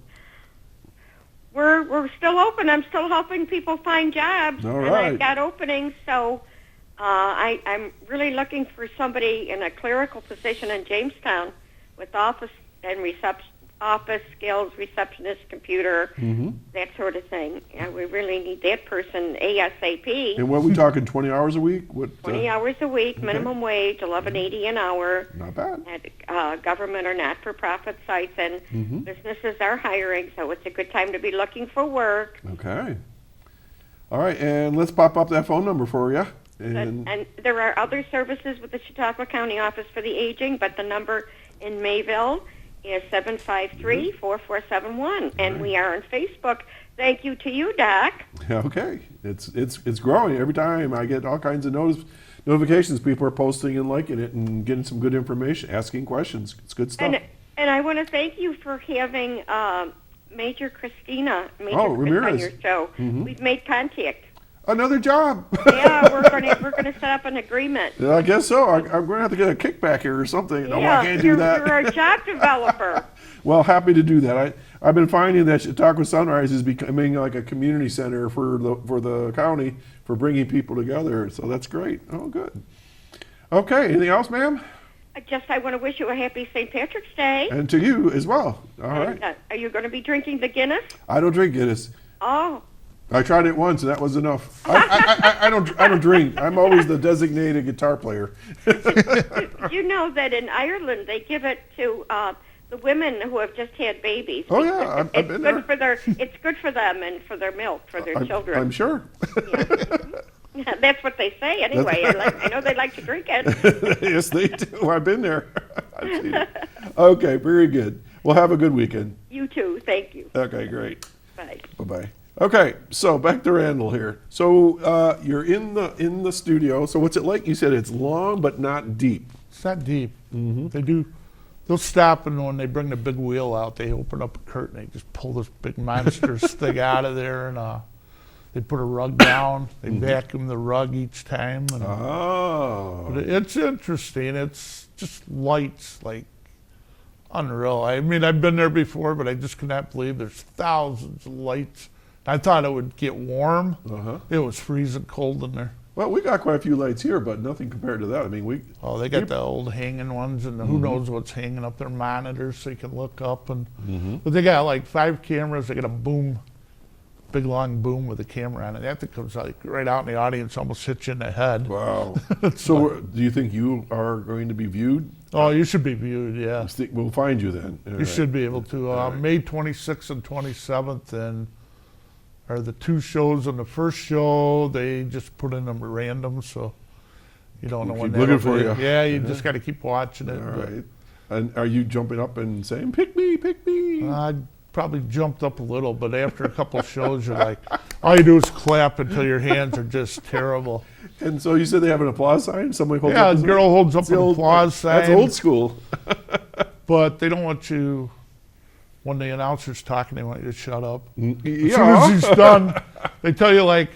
We're still open. I'm still helping people find jobs. All and right. I've got openings, so I'm really looking for somebody in a clerical position in Jamestown with office skills, receptionist, computer, that sort of thing. And we really need that person ASAP. And what are we talking, 20 hours a week? 20 hours a week, minimum wage, $11.80 an hour. Not bad. At government or not-for-profit sites, and businesses are hiring, so it's a good time to be looking for work. Okay. All right, and let's pop up that phone number for you. And there are other services with the Chautauqua County Office for the Aging, but the number in Mayville is 753-4471, and we are on Facebook. Thank you to you, Doc. Okay, it's growing every time. I get all kinds of notifications. People are posting and liking it and getting some good information, asking questions. It's good stuff. And I want to thank you for having Major Christina Ramirez on your show. We've made contact. Another job. Yeah, we're gonna set up an agreement. Yeah, I guess so. I'm going to have to get a kickback here or something. No, I can't do that. You're a job developer. Well, happy to do that. I've been finding that Chautauqua Sunrise is becoming like a community center for the county for bringing people together. So that's great. Oh, good. Okay. Anything else, ma'am? I want to wish you a happy St. Patrick's Day. And to you as well. All right. Are you going to be drinking the Guinness? I don't drink Guinness. Oh. I tried it once, and that was enough. I don't drink. I'm always the designated guitar player. You know that in Ireland they give it to the women who have just had babies. Oh yeah, I've been there. It's good for them and for their milk for their children. I'm sure. Yeah, that's what they say anyway. I know they like to drink it. Yes, they do. I've been there. I've seen it. Okay, very good. Well, have a good weekend. You too. Thank you. Okay, great. Bye. Bye-bye. Okay, so back to Randall here. So you're in the studio. So what's it like? You said it's long but not deep. It's not deep. They'll stop, and when they bring the big wheel out, they open up a curtain. They just pull this big monstrous thing out of there, and they put a rug down. They vacuum the rug each time. And, but it's interesting. It's just lights, like unreal. I mean, I've been there before, but I just cannot believe there's thousands of lights. I thought it would get warm. It was freezing cold in there. Well, we got quite a few lights here, but nothing compared to that. I mean, they got the old hanging ones, and who knows what's hanging up their monitors, so you can look up. And but they got like 5 cameras. They got a boom, big long boom with a camera on it. That thing comes like right out in the audience, almost hits you in the head. Wow. So, do you think you are going to be viewed? Oh, you should be viewed. Yeah. We'll find you then. You should be able to. May 26th and 27th, and are the 2 shows. On the first show, they just put in them random, so you don't know when they're looking for you. Yeah, you just got to keep watching it. All right. And are you jumping up and saying, "Pick me, pick me"? I probably jumped up a little, but after a couple shows, you're like, all you do is clap until your hands are just terrible. And so you said they have an applause sign? Somebody holds up a girl holds up an applause sign. That's old school. But they don't want you. When the announcer's talking, they want you to shut up. Yeah. As soon as he's done, they tell you, like,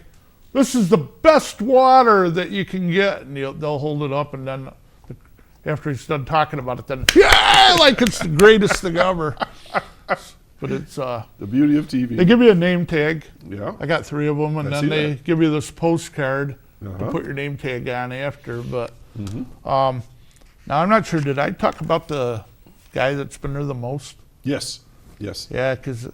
this is the best water that you can get. And they'll hold it up, and then after he's done talking about it, then, yeah, like it's the greatest thing ever. But it's the beauty of TV. They give you a name tag. Yeah. I got 3 of them, and then they give you this postcard to put your name tag on after. But now I'm not sure, did I talk about the guy that's been there the most? Yes. Yeah, because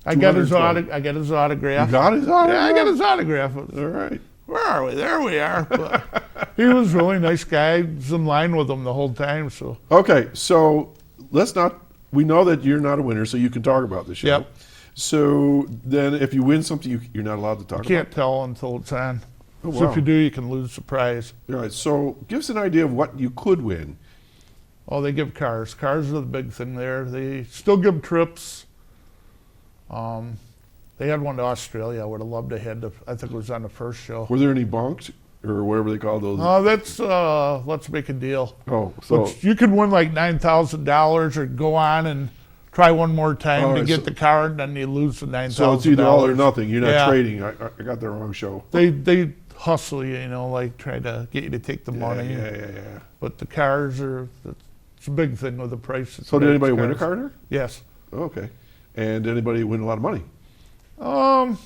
I got his autograph. You got his autograph? Yeah, I got his autograph. All right. Where are we? There we are. But he was a really nice guy. I was in line with him the whole time. So okay, so we know that you're not a winner, so you can talk about the show. Yep. So then if you win something, you're not allowed to talk about it? Can't tell until it's on. Oh, wow. So if you do, you can lose the prize. All right, so give us an idea of what you could win. Oh, they give cars. Cars are the big thing there. They still give trips. They had one to Australia. I would have loved to have. I think it was on the first show. Were there any bonks or whatever they call those? Oh, that's let's make a deal. Oh, so but you could win like $9,000 or go on and try one more time to get the car, and then you lose the $9,000. So it's either all or nothing. You're not trading. I got the wrong show. They hustle you, like try to get you to take the money. Yeah. But the cars it's a big thing with the prices. So did anybody win a car there? Yes. Okay. And did anybody win a lot of money? Trying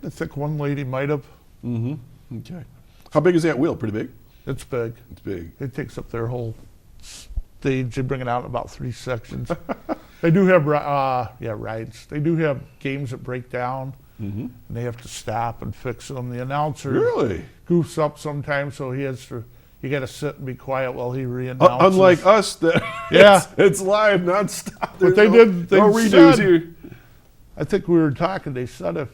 to think, one lady might have. Okay. How big is that wheel? Pretty big? It's big. It's big. It takes up their whole stage. They bring it out in about 3 sections. They do have rides. They do have games that break down, and they have to stop and fix them. The announcer really goofs up sometimes, so he has to. You got to sit and be quiet while he re-announces. Unlike us, it's live, not stop. But they did. They no redos here. I think we were talking. They said if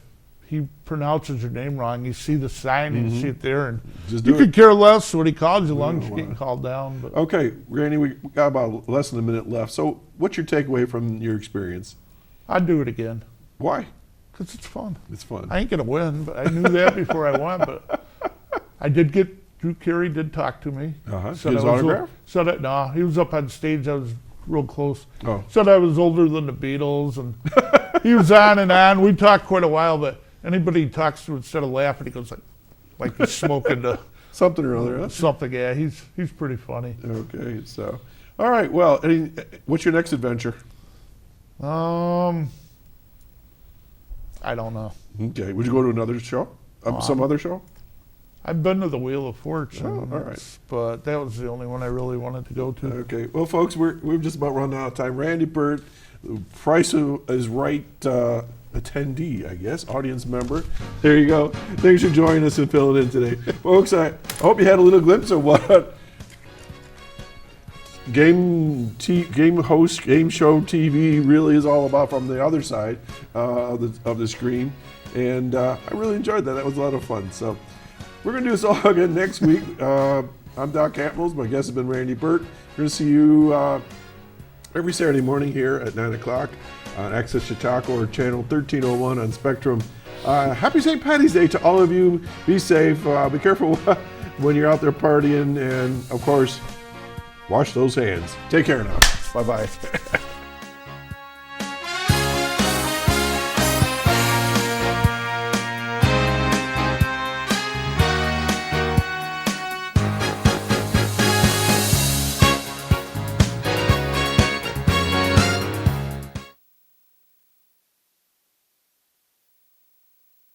he pronounces your name wrong, you see the sign and you see it there, and you could care less what he calls you, as long as you're getting called down. But. Okay, Randy, we got about less than a minute left. So, what's your takeaway from your experience? I'd do it again. Why? Because it's fun. It's fun. I ain't gonna win, but I knew that before I went. But I did get. Drew Carey did talk to me. His autograph? No, he was up on stage. I was real close. Oh. Said I was older than the Beatles, and he was on and on. We talked quite a while, but anybody he talks to, instead of laughing, he goes like he's smoking something or other. Huh? Something, yeah. He's pretty funny. Okay, so all right. Well, what's your next adventure? I don't know. Okay, would you go to another show? Some other show? I've been to the Wheel of Fortune, all right. But that was the only one I really wanted to go to. Okay, well, folks, we've just about run out of time. Randy Burt, Price is Right attendee, I guess, audience member. There you go. Thanks for joining us and filling in today, folks. I hope you had a little glimpse of what game show TV really is all about from the other side of the screen, and I really enjoyed that. That was a lot of fun. So. We're going to do this all again next week. I'm Doc Hamels. My guest has been Randy Burt. We're going to see you every Saturday morning here at 9 o'clock on Access Chautauqua or channel 1301 on Spectrum. Happy St. Patty's Day to all of you. Be safe. Be careful when you're out there partying. And, of course, wash those hands. Take care now. Bye-bye.